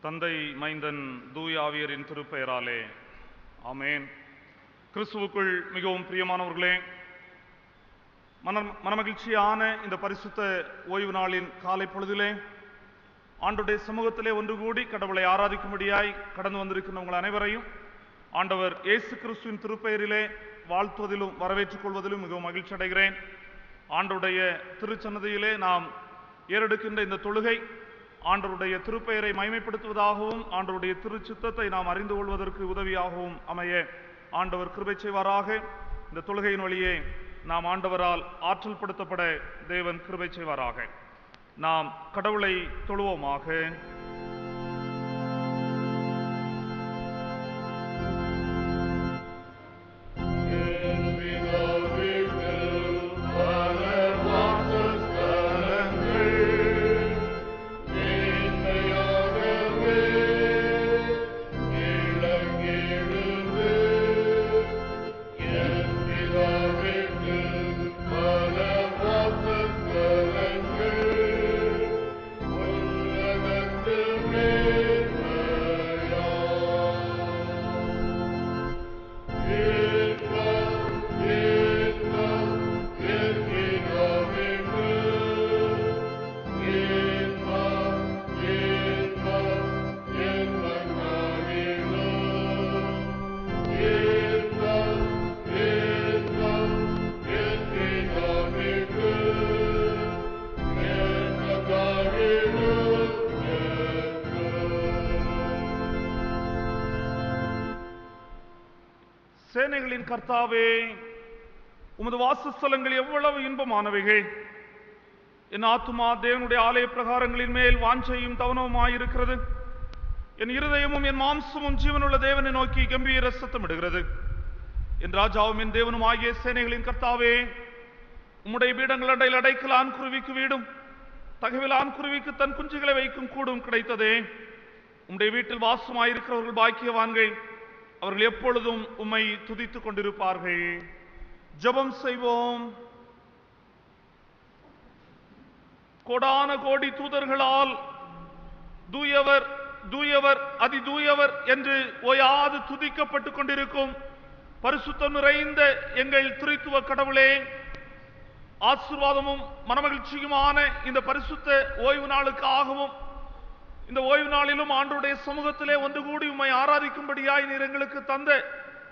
தந்தை, மைந்தன், தூய ஆவியரின் திருப்பெயராலே ஆமென். கிறிஸ்துவுக்குள் மிகவும் பிரியமானவர்களே, மனமகிழ்ச்சியான இந்த பரிசுத்த ஓய்வு நாளின் காலை பொழுதிலே ஆண்டுடைய சமூகத்திலே ஒன்று கூடி கடவுளை ஆராதிக்கும்படியாய் கடந்து வந்திருக்கின்ற உங்கள் அனைவரையும் ஆண்டவர் இயேசு கிறிஸ்துவின் திருப்பெயரிலே வாழ்த்துவதிலும் வரவேற்றுக் கொள்வதிலும் மிகவும் மகிழ்ச்சி அடைகிறேன். ஆண்டவருடைய திருச்சன்னதியிலே நாம் ஏறெடுக்கின்ற இந்த தொழுகை ஆண்டவருடைய திருப்பெயரை மகிமைப்படுத்துவதாகவும் ஆண்டவருடைய திருச்சித்தத்தை நாம் அறிந்து கொள்வதற்கு உதவியாகவும் அமைய ஆண்டவர் கிருபை செய்வாராக. இந்த தொழுகையின் வழியே நாம் ஆண்டவரால் ஆற்றல் படுத்தப்பட தேவன் கிருபை செய்வாராக. நாம் கடவுளை தொழுவோமாக. சேனைகளின் கர்த்தாவே, உமது வாசஸ்தலங்கள் எவ்வளவு இன்பமானவைகள்! என் ஆத்துமா தேவனுடைய ஆலய பிரகாரங்களின் மேல் வாஞ்சையும் தவனவுமாயிருக்கிறது. என் இருதயமும் என் மாம்சமும் ஜீவனுள்ள தேவனை நோக்கி கம்பீர சத்தமிடுகிறது. என் ராஜாவும் என் தேவனும் ஆகிய சேனைகளின் கர்த்தாவே, உம்முடைய பீடங்கள் அண்டையில் அடைக்கலான் குருவிக்கு வீடும் தகவலான் குருவிக்கு தன் குஞ்சுகளை வைக்கும் கூடும் கிடைத்ததே. உம்முடைய வீட்டில் வாசமாயிருக்கிறவர்கள் பாக்கியவான்கள், அவர்கள் எப்பொழுதும் உம்மை துதித்துக் கொண்டிருப்பார்கள். ஜெபம் செய்வோம். கோடான கோடி தூதர்களால் தூயவர் தூயவர் அதிதூயவர் என்று ஓயாது துதிக்கப்பட்டுக் கொண்டிருக்கும் பரிசுத்தம் நிறைந்த எங்கள் திரித்துவ கடவுளே, ஆசீர்வாதமும் மனமகிழ்ச்சியுமான இந்த பரிசுத்த ஓய்வு நாளுக்காகவும் இந்த ஓய்வு நாளிலும் ஆண்டவருடைய சமூகத்திலே ஒன்று கூடி உம்மை ஆராதிக்கும்படியாய் நீர் எங்களுக்கு தந்த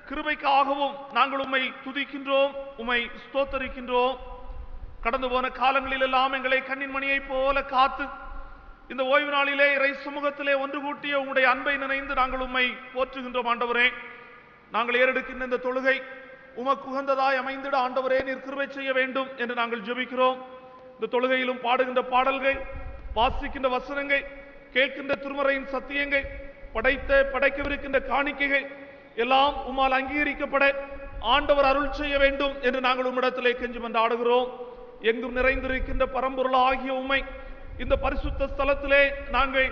கிருபைக்காகவும் நாங்கள் உம்மை துதிக்கின்றோம், உம்மை ஸ்தோத்தரிக்கின்றோம். கடந்து போன காலங்களில் எல்லாம் எங்களை கண்ணின் மணியை போல காத்து இந்த ஓய்வு நாளிலே இறை சமூகத்திலே ஒன்று கூட்டிய உம்முடைய அன்பை நினைந்து நாங்கள் உம்மை போற்றுகின்றோம். ஆண்டவரே, நாங்கள் ஏறெடுக்கின்ற இந்த தொழுகை உமக்கு உகந்ததாய் அமைந்திட ஆண்டவரே நீர் கிருபை செய்ய வேண்டும் என்று நாங்கள் ஜெபிக்கிறோம். இந்த தொழுகையிலும் பாடுகின்ற பாடல்கள், வாசிக்கின்ற வசனங்கள், கேட்கின்ற திருமறையின் சத்தியங்கள், படைக்கவிருக்கின்ற காணிக்கைகள் எல்லாம் உம்மால் அங்கீகரிக்கப்பட ஆண்டவர் அருள் செய்ய வேண்டும் என்று நாங்கள் உம்மிடத்திலே கெஞ்சி மன்றாடுகிறோம். எங்கும் நிறைந்திருக்கின்ற பரம்பொருள் ஆகிய உம்மை இந்த பரிசுத்த ஸ்தலத்திலே நாங்கள்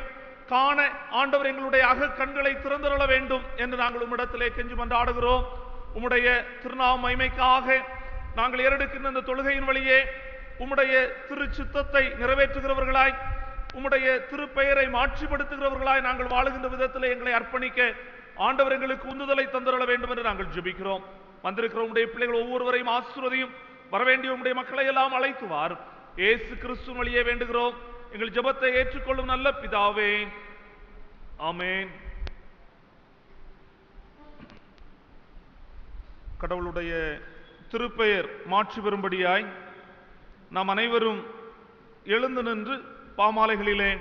காண ஆண்டவர் எங்களுடைய அக கண்களை திறந்தருள வேண்டும் என்று நாங்கள் உம்மிடத்திலே கெஞ்சி மன்றாடுகிறோம். உம்முடைய திருநாம மகிமைக்காக நாங்கள் ஏறெடுக்கின்ற இந்த தொழுகையின் வழியே உம்முடைய திருச்சித்தத்தை நிறைவேற்றுகிறவர்களாய், உம்முடைய திருப்பெயரை மாட்சிப்படுத்துகிறவர்களாய் நாங்கள் வாழுகின்ற விதத்தில் எங்களை அர்ப்பணிக்க ஆண்டவர் எங்களுக்கு உந்துதலை தந்தருள வேண்டும் என்று நாங்கள் ஜெபிக்கிறோம். வந்திருக்கிற உம்முடைய பிள்ளைகள் ஒவ்வொருவரையும் ஆசீர்வதியும், வரவேண்டிய உம்முடைய மக்களை எல்லாம் அழைத்து வாரும். இயேசு கிறிஸ்து வழியே வேண்டுகிறோம் எங்கள் ஜெபத்தை ஏற்றுக்கொள்ளும் நல்ல பிதாவே, ஆமென். கடவுளுடைய திருப்பெயர் மாற்றி பெறும்படியாய் நாம் அனைவரும் எழுந்து நின்று பாமாலைகளிலே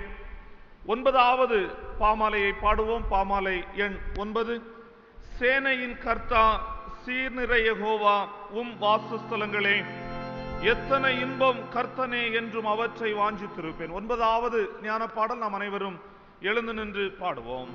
9வது பாமாலையை பாடுவோம். பாமாலை எண் 9. சேனையின் கர்த்தா, சீர்நிறை யெகோவா, உம் வாசஸ்தலங்களே, எத்தனை இன்பம் கர்த்தனே என்றும் அவற்றை வாஞ்சித்திருப்பேன். 9வது ஞான பாடல் நாம் அனைவரும் எழுந்து நின்று பாடுவோம்.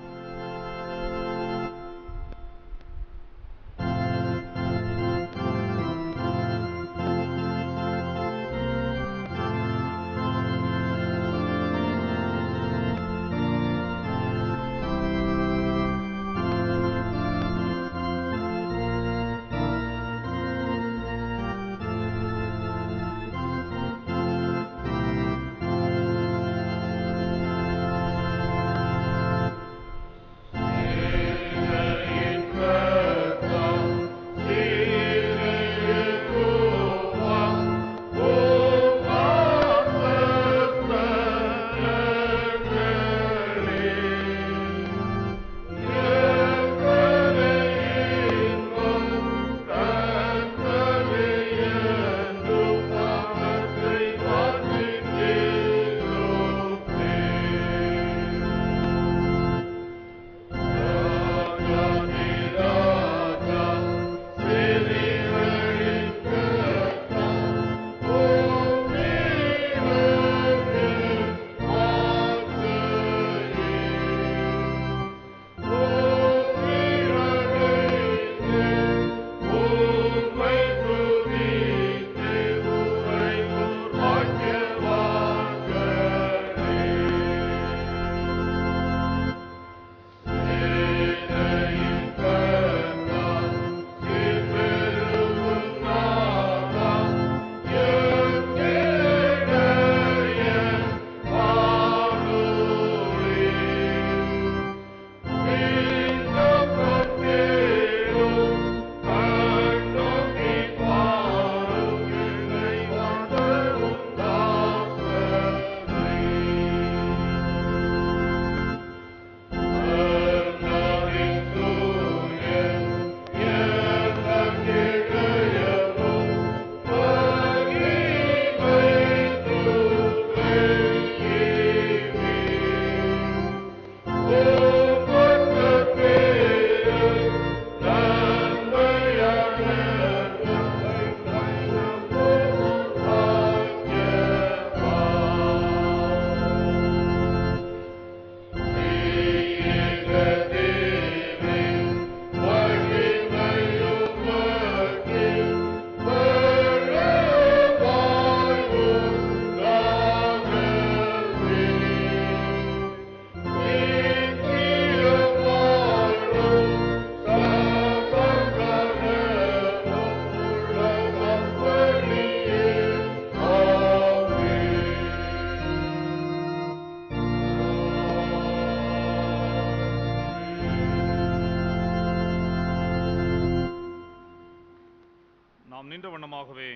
நாம் நின்ற வண்ணமாகவே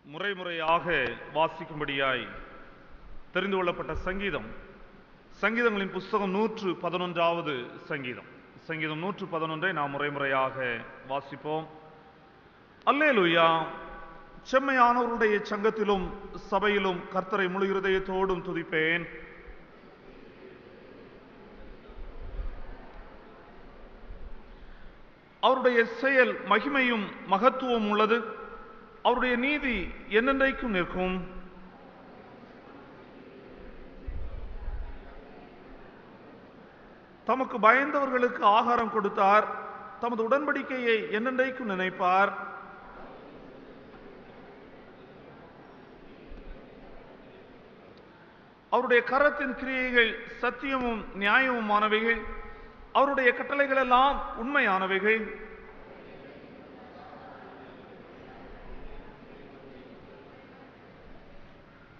முறையாக வாசிக்கும்படியாய் தெரிந்து கொள்ளப்பட்ட சங்கீதங்களின் புஸ்தகம் 111வது சங்கீதம் 111 நாம் முறையாக வாசிப்போம். அல்லேலூயா. செம்மையானவருடைய சங்கத்திலும் சபையிலும் கர்த்தரை முழு இருதயத்தோடும் துதிப்பேன். அவருடைய செயல் மகிமையும் மகத்துவம் உள்ளது. அவருடைய நீதி என்னென்றைக்கும் நிற்கும். தமக்கு பயந்தவர்களுக்கு ஆகாரம் கொடுத்தார். தமது உடன்படிக்கையை என்னென்றைக்கும் நினைப்பார். அவருடைய கரத்தின் கிரியைகள் சத்தியமும் நியாயமுமானவைகள். அவருடைய கட்டளைகள் எல்லாம் உண்மையானவைகள்.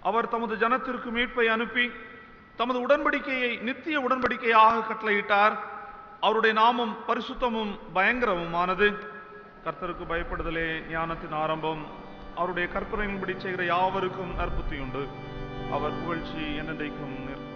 அவர் தமது ஜனத்திற்கு மீட்பை அனுப்பி தமது உடன்படிக்கையை நித்திய உடன்படிக்கையாக கட்டளையிட்டார். அவருடைய நாமம் பரிசுத்தமும் பயங்கரமுமானது. கர்த்தருக்கு பயப்படுதலே ஞானத்தின் ஆரம்பம். அவருடைய கற்பனையின்படி செய்கிற யாவருக்கும் நற்புத்தியுண்டு. அவர் புகழ்ச்சி என்னென்றைக்கும் நிற்கும்.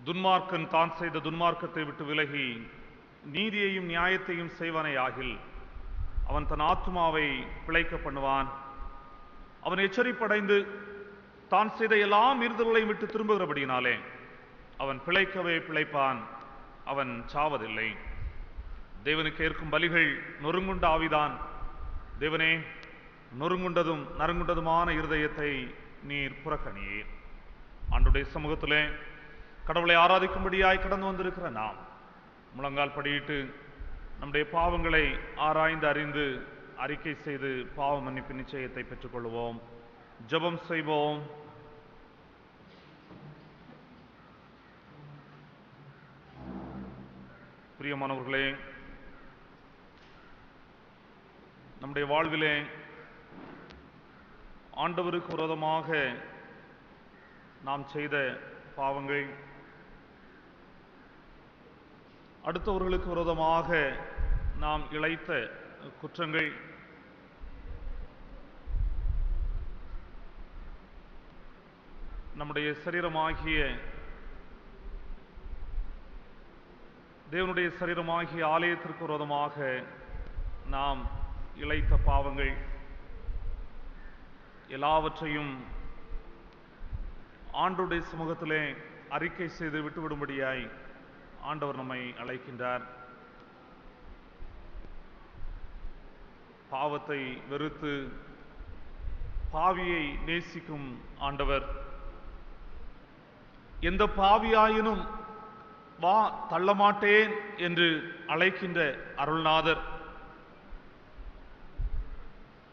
துன்மார்க்கன் தான் செய்த துன்மார்க்கத்தை விட்டு விலகி நீதியையும் நியாயத்தையும் செய்வானே ஆகில் அவன் தன் ஆத்மாவை பிழைக்க பண்ணுவான். அவன் எச்சரிப்படைந்து தான் செய்த எல்லா மீறுதல்களையும் விட்டு திரும்புகிறபடியினாலே அவன் பிழைக்கவே பிழைப்பான். அவன் சாவதில்லை. தேவனுக்கு ஏற்கும் பலிகள் நொறுங்குண்ட ஆவிதான். தேவனே, நொறுங்குண்டதும் நறுங்குண்டதுமான இருதயத்தை நீர் புறக்கணியீர். ஆண்டவருடைய சமூகத்திலே கடவுளை ஆராதிக்கும்படியாய் கடந்து வந்திருக்கிற நாம் முழங்கால் படியிட்டு நம்முடைய பாவங்களை ஆராய்ந்து அறிந்து அறிக்கை செய்து பாவ மன்னிப்பு நிச்சயத்தை பெற்றுக்கொள்வோம். ஜெபம் செய்வோம். பிரியமானவர்களே, நம்முடைய வாழ்விலே ஆண்டவருக்கு விரோதமாக நாம் செய்த பாவங்கள், அடுத்தவர்களுக்கு விரோதமாக நாம் இழைத்த குற்றங்கள், நம்முடைய சரீரமாகிய தேவனுடைய சரீரமாகிய ஆலயத்திற்கு விரோதமாக நாம் இழைத்த பாவங்கள் எல்லாவற்றையும் ஆண்டவருடைய சமூகத்திலே அறிக்கை செய்து விட்டுவிடும்படியாய் ஆண்டவர் நம்மை அழைக்கின்றார். பாவத்தை வெறுத்து பாவியை நேசிக்கும் ஆண்டவர், எந்த பாவியாயினும் வா தள்ளமாட்டேன் என்று அழைக்கின்ற அருள்நாதர்,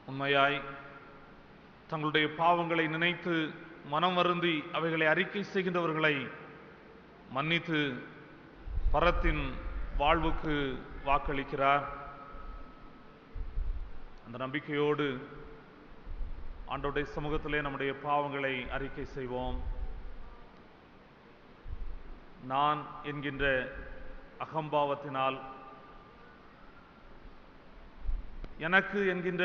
உண்மையாய் தங்களுடைய பாவங்களை நினைத்து மனம் வருந்தி அவைகளை அறிக்கை செய்கின்றவர்களை மன்னித்து பரத்தின் வாழ்வுக்கு வாக்களிக்கிறார். அந்த நம்பிக்கையோடு ஆண்டவருடைய சமூகத்திலே நம்முடைய பாவங்களை அறிக்கை செய்வோம். நான் என்கின்ற அகம்பாவத்தினால், எனக்கு என்கின்ற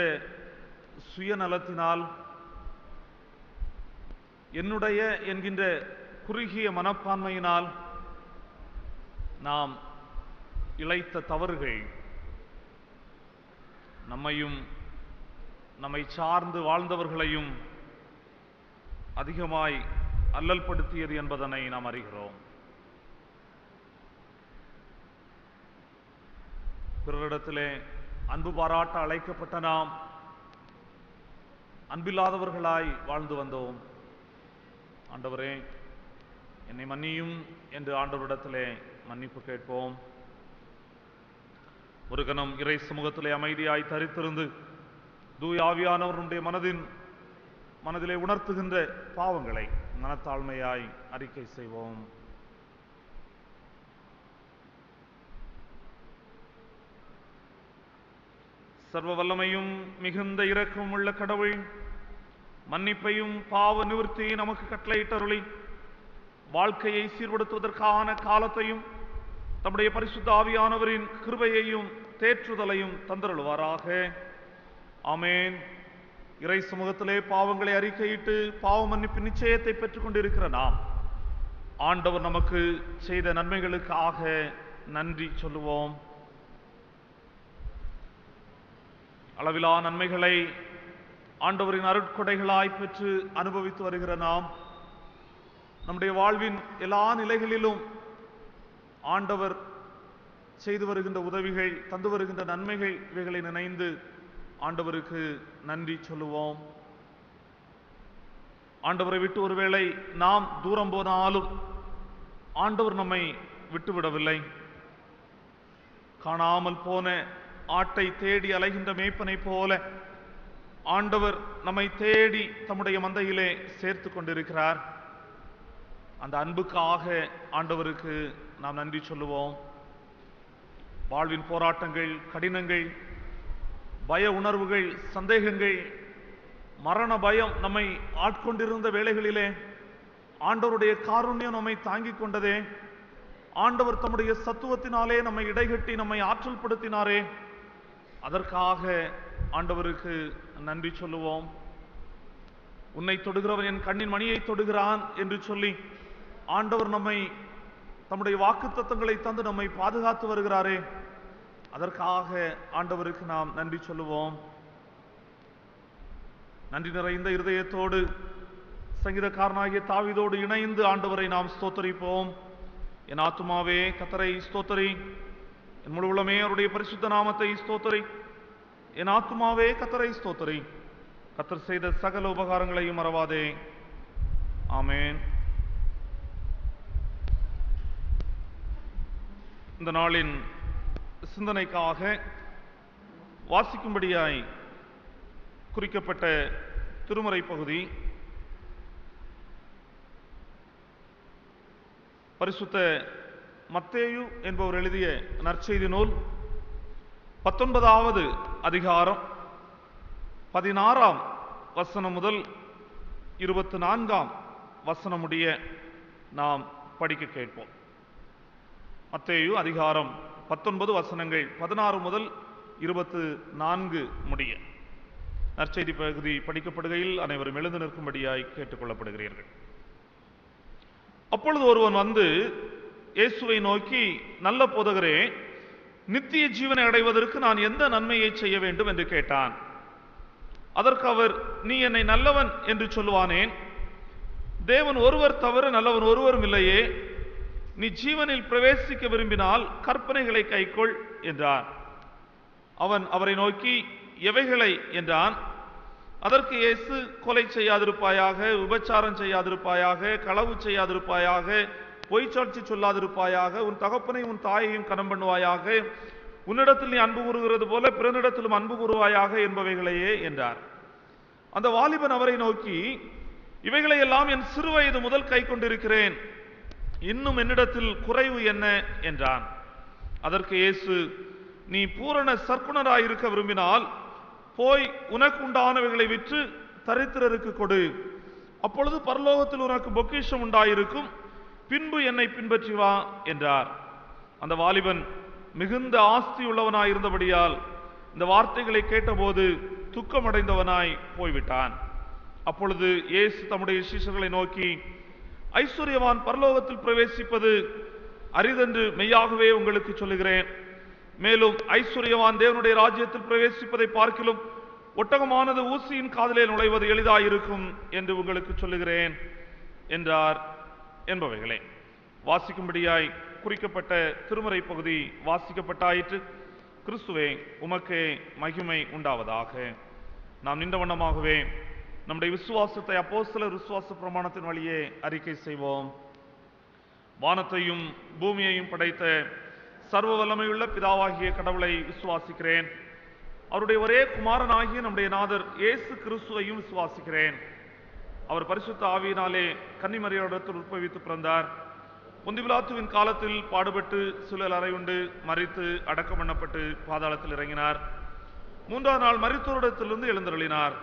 சுயநலத்தினால், என்னுடைய என்கின்ற குறுகிய மனப்பான்மையினால் நாம் இழைத்த தவறுகள் நம்மையும் நம்மை சார்ந்து வாழ்ந்தவர்களையும் அதிகமாய் அல்லல் படுத்தியது என்பதனை நாம் அறிகிறோம். பிறரிடத்திலே அன்பு பாராட்ட அழைக்கப்பட்ட நாம் அன்பில்லாதவர்களாய் வாழ்ந்து வந்தோம். ஆண்டவரே, என்னை மன்னியும் என்று ஆண்டவரிடத்திலே மன்னிப்பு கேட்போம். ஒரு கணம் இறை சமூகத்திலே அமைதியாய் தரித்திருந்து தூய ஆவியானவருடைய மனதிலே உணர்த்துகின்ற பாவங்களை மனத்தாழ்மையாய் அறிக்கை செய்வோம். சர்வ வல்லமையும் மிகுந்த இரக்கம் உள்ள கடவுள் மன்னிப்பையும் பாவ நிவர்த்தியை நமக்கு கட்டளையிட்டருளி வாழ்க்கையை சீர்படுத்துவதற்கான காலத்தையும் தம்முடைய பரிசுத்த ஆவியானவரின் கிருபையையும் தேற்றுதலையும் தந்தருளுவாராக. ஆமேன். இறை சமூகத்திலே பாவங்களை அறிக்கையிட்டு பாவ மன்னிப்பு நிச்சயத்தை பெற்றுக் கொண்டிருக்கிற நாம் ஆண்டவர் நமக்கு செய்த நன்மைகளுக்காக நன்றி சொல்லுவோம். அளவிலா நன்மைகளை ஆண்டவரின் அருட்கொடைகளாய் பெற்று அனுபவித்து வருகிற நாம் நம்முடைய வாழ்வின் எல்லா நிலைகளிலும் ஆண்டவர் செய்து வருகின்ற உதவிகள், தந்து வருகின்ற நன்மைகள், இவைகளை நினைந்து ஆண்டவருக்கு நன்றி சொல்லுவோம். ஆண்டவரை விட்டு ஒருவேளை நாம் தூரம் போனாலும் ஆண்டவர் நம்மை விட்டுவிடவில்லை. காணாமல் போன ஆட்டை தேடி அலைகின்ற மேய்ப்பனை போல ஆண்டவர் நம்மை தேடி தம்முடைய மந்தையிலே சேர்த்து கொண்டிருக்கிறார். அந்த அன்புக்காக ஆண்டவருக்கு நாம் நன்றி சொல்லுவோம். வாழ்வின் போராட்டங்கள், கடினங்கள், பய உணர்வுகள், சந்தேகங்கள், மரண பயம் நம்மை ஆட்கொண்டிருந்த வேளைகளிலே ஆண்டவருடைய காருண்யம் நம்மை தாங்கிக் கொண்டதே. ஆண்டவர் தம்முடைய சத்துவத்தினாலே நம்மை இடைகட்டி நம்மை ஆற்றல் படுத்தினாரே. அதற்காக ஆண்டவருக்கு நன்றி சொல்லுவோம். உன்னை தொடுகிறவன் என் கண்ணின் மணியை தொடுகிறான் என்று சொல்லி ஆண்டவர் நம்மை தம்முடைய வாக்குத்தத்தங்களை தந்து நம்மை பாதுகாத்து வருகிறாரே. அதற்காக ஆண்டவருக்கு நாம் நன்றி சொல்லுவோம். நன்றி நிறைந்த இருதயத்தோடு சங்கீதக்காரனாகிய தாவீதோடு இணைந்து ஆண்டவரை நாம் ஸ்தோத்தரிப்போம். என் ஆத்துமாவே கர்த்தரை ஸ்தோத்தரி, என் முழு உள்ளமே அவருடைய பரிசுத்த நாமத்தை ஸ்தோத்தரி. என் ஆத்துமாவே கர்த்தரை ஸ்தோத்தரி, கர்த்தர் செய்த சகல உபகாரங்களையும் மறவாதே. ஆமேன். இந்த நாளின் சிந்தனைக்காக வாசிக்கும்படியாய் குறிக்கப்பட்ட திருமறை பகுதி பரிசுத்த மத்தேயு என்பவர் எழுதிய நற்செய்தி நூல் 19வது அதிகாரம் 16ஆம் வசனம் முதல் 24ஆம் வசனம் முடிய நாம் படிக்க கேட்போம். மத்தேயு அதிகாரம் 19 வசனங்கள் 16 முதல் 24 முடிய நற்செய்தி பகுதி படிக்கப்படுகையில் அனைவரும் எழுந்து நிற்கும்படியாய் கேட்டுக்கொள்ளப்படுகிறீர்கள். அப்பொழுது ஒருவன் வந்து இயேசுவை நோக்கி, நல்ல போதகரே, நித்திய ஜீவனை அடைவதற்கு நான் எந்த நன்மையை செய்ய வேண்டும் என்று கேட்டான். அதற்கு அவர், நீ என்னை நல்லவன் என்று சொல்லுவானேன்? தேவன் ஒருவர் தவிர நல்லவன் ஒருவரும் இல்லையே. நீ ஜீவனில் பிரவேசிக்க விரும்பினால் கற்பனைகளை கைக்கொள் என்றார். அவன் அவரை நோக்கி, எவைகளை என்றான். அதற்கு இயேசு, கொலை செய்யாதிருப்பாயாக, விபச்சாரம் செய்யாதிருப்பாயாக, களவு செய்யாதிருப்பாயாக, பொய்ச்சாட்சி சொல்லாதிருப்பாயாக, உன் தகப்பனை உன் தாயையும் கனம் பண்ணுவாயாக, உன்னிடத்தில் நீ அன்பு கூறுகிறது போல பிறனிடத்திலும் அன்பு கூறுவாயாக என்பவைகளையே என்றார். அந்த வாலிபன் அவரை நோக்கி, இவைகளையெல்லாம் என் சிறுவயது முதல் கை கொண்டிருக்கிறேன், இன்னும் என்னிடத்தில் குறைவு என்ன என்றான். அதற்கு இயேசு, நீ பூரண சற்குணராயிருக்க விரும்பினால் போய் உனக்கு உண்டானவைகளை விற்று தரித்திரருக்கு கொடு, அப்பொழுது பரலோகத்தில் உனக்கு பொக்கிஷம் உண்டாயிருக்கும், பின்பு என்னை பின்பற்றி வா என்றார். அந்த வாலிபன் மிகுந்த ஆஸ்தி உள்ளவனாயிருந்தபடியால் இந்த வார்த்தைகளை கேட்டபோது துக்கமடைந்தவனாய் போய்விட்டான். அப்பொழுது இயேசு தம்முடைய சீஷர்களை நோக்கி, ஐஸ்வர்யவான் பரலோகத்தில் பிரவேசிப்பது அரிதென்று மெய்யாகவே உங்களுக்கு சொல்லுகிறேன். மேலும் ஐஸ்வர்யவான் தேவனுடைய ராஜ்யத்தில் பிரவேசிப்பதை பார்க்கிலும் ஒட்டகமானது ஊசியின் காதிலே நுழைவது எளிதாயிருக்கும் என்று உங்களுக்கு சொல்லுகிறேன் என்றார் என்பவைகளே. வாசிக்கும்படியாய் குறிக்கப்பட்ட திருமறை பகுதி வாசிக்கப்பட்டாயிற்று. கிறிஸ்துவே உமக்கே மகிமை உண்டாவதாக. நாம் நின்ற வண்ணமாகவே நம்முடைய விசுவாசத்தை அப்போஸ்தலர் விசுவாச பிரமாணத்தின் வழியே அறிக்கை செய்வோம். வானத்தையும் பூமியையும் படைத்த சர்வ வல்லமையுள்ள பிதாவாகிய கடவுளை விசுவாசிக்கிறேன். அவருடைய ஒரே குமாரனாகிய நம்முடைய நாதர் இயேசு கிறிஸ்துவையும் விசுவாசிக்கிறேன். அவர் பரிசுத்த ஆவியினாலே கன்னிமரியாளிடத்தில் உற்பவித்து பிறந்தார். பொந்திய பிலாத்துவின் காலத்தில் பாடுபட்டு சிலுவையில் அறையுண்டு மரித்து அடக்கம் பண்ணப்பட்டு பாதாளத்தில் இறங்கினார். 3ஆம் நாள் மரித்தோரிடத்திலிருந்து எழுந்தருளினார்.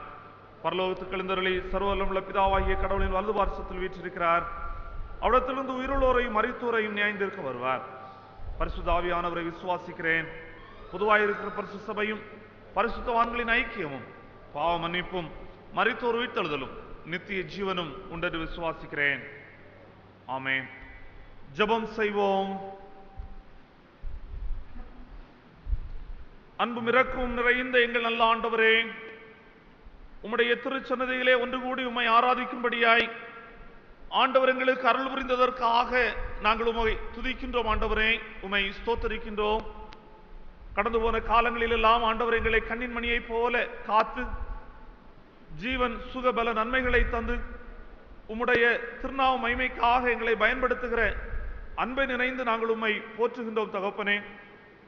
பரலோகத்துக்கு எழுந்தருளி சர்வ வல்லமையுள்ள பிதாவாகிய கடவுளின் வலது பார்சத்தில் வீற்றிருக்கிறார். அவ்விடத்திலிருந்து உயிருள்ளோரையும் மரித்தோரையும் நியாயந்தீர்க்க வருவார். பரிசுத்த ஆவியானவரை விசுவாசிக்கிறேன். பொதுவாயிருக்கிற பரிசுத்த சபையும் பரிசுத்தவான்களின் ஐக்கியமும் பாவ மன்னிப்பும் மரித்தோர் உயிர்த்தெழுதலும் நித்திய ஜீவனும் உண்டென்று விசுவாசிக்கிறேன். ஆமென். ஜெபம் செய்வோம். அன்பும் இரக்கமும் நிறைந்த எங்கள் நல்ல ஆண்டவரே, உம்முடைய திருச்சன்னதியிலே ஒன்று கூடி உம்மை ஆராதிக்கும்படியாய் ஆண்டவர் எங்களுக்கு அருள் புரிந்ததற்காக நாங்கள் உம்மை துதிக்கின்றோம். ஆண்டவரே, உம்மை ஸ்தோத்தரிக்கின்றோம். கடந்து போன காலங்களில் எல்லாம் ஆண்டவர் எங்களை கண்ணின் மணியை போல காத்து ஜீவன் சுகபல நன்மைகளை தந்து உம்முடைய திருநாம மகிமைக்காக எங்களை பயன்படுத்துகிற அன்பை நினைந்து நாங்கள் உம்மை போற்றுகின்றோம். தகப்பனே,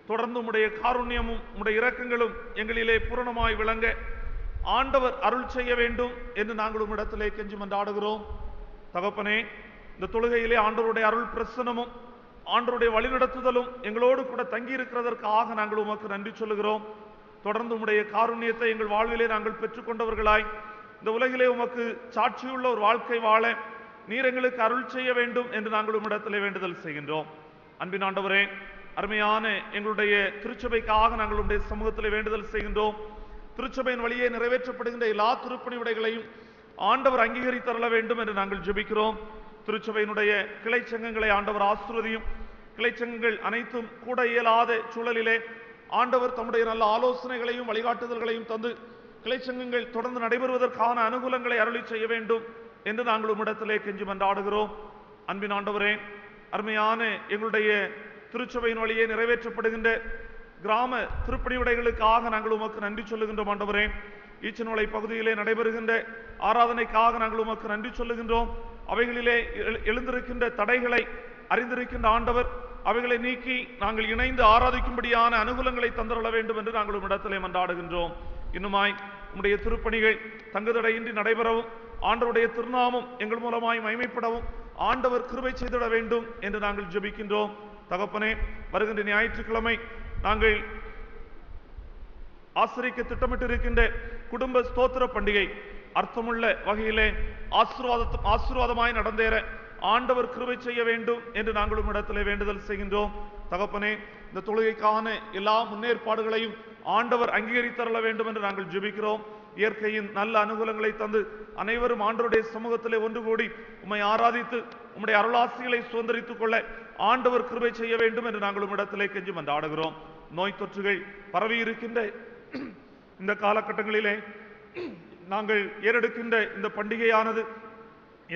தொடர்ந்து உம்முடைய காருண்யமும் உம்முடைய இரக்கங்களும் எங்களிலே பூரணமாய் விளங்க ஆண்டவர் அருள் செய்ய வேண்டும் என்று நாங்கள் உம்மிடத்திலே கெஞ்சி மன்றாடுகிறோம். தகப்பனே, இந்த தொழுகையிலே ஆண்டவருடைய அருள் பிரசனமும் ஆண்டவருடைய வழிநடத்துதலும் எங்களோடு கூட தங்கி இருக்கிறதற்காக நாங்கள் உமக்கு நன்றி சொல்லுகிறோம். தொடர்ந்து உம்முடைய காருண்யத்தை எங்கள் வாழ்விலே நாங்கள் பெற்றுக்கொண்டவர்களாய் இந்த உலகிலே உமக்கு சாட்சியுள்ள ஒரு வாழ்க்கை வாழ நீர் எங்களுக்கு அருள் செய்ய வேண்டும் என்று நாங்கள் உம்மிடத்திலே வேண்டுதல் செய்கின்றோம். அன்பின் ஆண்டவரே, அருமையான எங்களுடைய திருச்சபைக்காக நாங்கள் உம்முடைய சமூகத்திலே வேண்டுதல் செய்கின்றோம். திருச்சபையின் வழியே நிறைவேற்றப்படுகின்ற எல்லா திருப்பணி உடைகளையும் ஆண்டவர் அங்கீகரித்தரல வேண்டும் என்று நாங்கள் ஜெபிக்கிறோம். திருச்சபையினுடைய கிளை சங்கங்களை ஆண்டவர் ஆசீர்வதியும். கிளை சங்கங்கள் அனைத்தும் கூட இயலாத சூழலிலே ஆண்டவர் தம்முடைய நல்ல ஆலோசனைகளையும் வழிகாட்டுதல்களையும் தந்து கிளை சங்கங்கள் தொடர்ந்து நடைபெறுவதற்கான அனுகூலங்களை அருளி செய்ய வேண்டும் என்று நாங்கள் உம்மிடத்திலே கெஞ்சி மன்றாடுகிறோம். அன்பின் ஆண்டவரே, அருமையான எங்களுடைய திருச்சபையின் வழியே நிறைவேற்றப்படுகின்ற கிராம திருப்பணி உடைகளுக்காக நாங்கள் உமக்கு நன்றி சொல்லுகின்றோம். ஆண்டவரே, ஈச்சன்மலை பகுதியிலே நடைபெறுகின்ற ஆராதனைக்காக நாங்கள் உமக்கு நன்றி சொல்லுகின்றோம். அவைகளிலே எழுந்திருக்கின்ற தடைகளை அறிந்திருக்கின்ற ஆண்டவர் அவைகளை நீக்கி நாங்கள் இணைந்து ஆராதிக்கும்படியான அனுகூலங்களை தந்தரள வேண்டும் என்று நாங்கள் உம்மிடத்திலே மன்றாடுகின்றோம். இன்னுமாய் உம்முடைய திருப்பணிகள் தங்குதடையின்றி நடைபெறவும் ஆண்டவருடைய திருநாமம் எங்கள் மூலமாய் மகிமைப்படவும் ஆண்டவர் கிருபை செய்திட வேண்டும் என்று நாங்கள் ஜெபிக்கின்றோம். தகப்பனே, வருகின்ற ஞாயிற்றுக்கிழமை நாங்கள் ஆசிரிக்க திட்டமிட்டு இருக்கின்ற குடும்ப ஸ்தோத்திர பண்டிகை அர்த்தமுள்ள வகையிலே ஆசீர்வாதமாய் நடந்தேற ஆண்டவர் கிருபை செய்ய வேண்டும் என்று நாங்கள் உம்மிடத்திலே வேண்டுதல் செய்கின்றோம். தகப்பனே, இந்த தொழுகைக்கான எல்லா முன்னேற்பாடுகளையும் ஆண்டவர் அங்கீகரித்தரல வேண்டும் என்று நாங்கள் ஜெபிக்கிறோம். இயற்கையின் நல்ல அனுகூலங்களை தந்து அனைவரும் ஆண்டவருடைய சமூகத்திலே ஒன்று கூடி உம்மை ஆராதித்து உம்முடைய அருளாசிகளை சுதந்திரித்துக் கொள்ள ஆண்டவர் கிருபை செய்ய வேண்டும் என்று நாங்கள் உம்மிடத்திலே கெஞ்சி மன்றாடுகிறோம். நோய் தொற்றுகள் பரவி இருக்கின்ற இந்த காலகட்டங்களிலே நாங்கள் ஏறெடுக்கின்ற இந்த பண்டிகையானது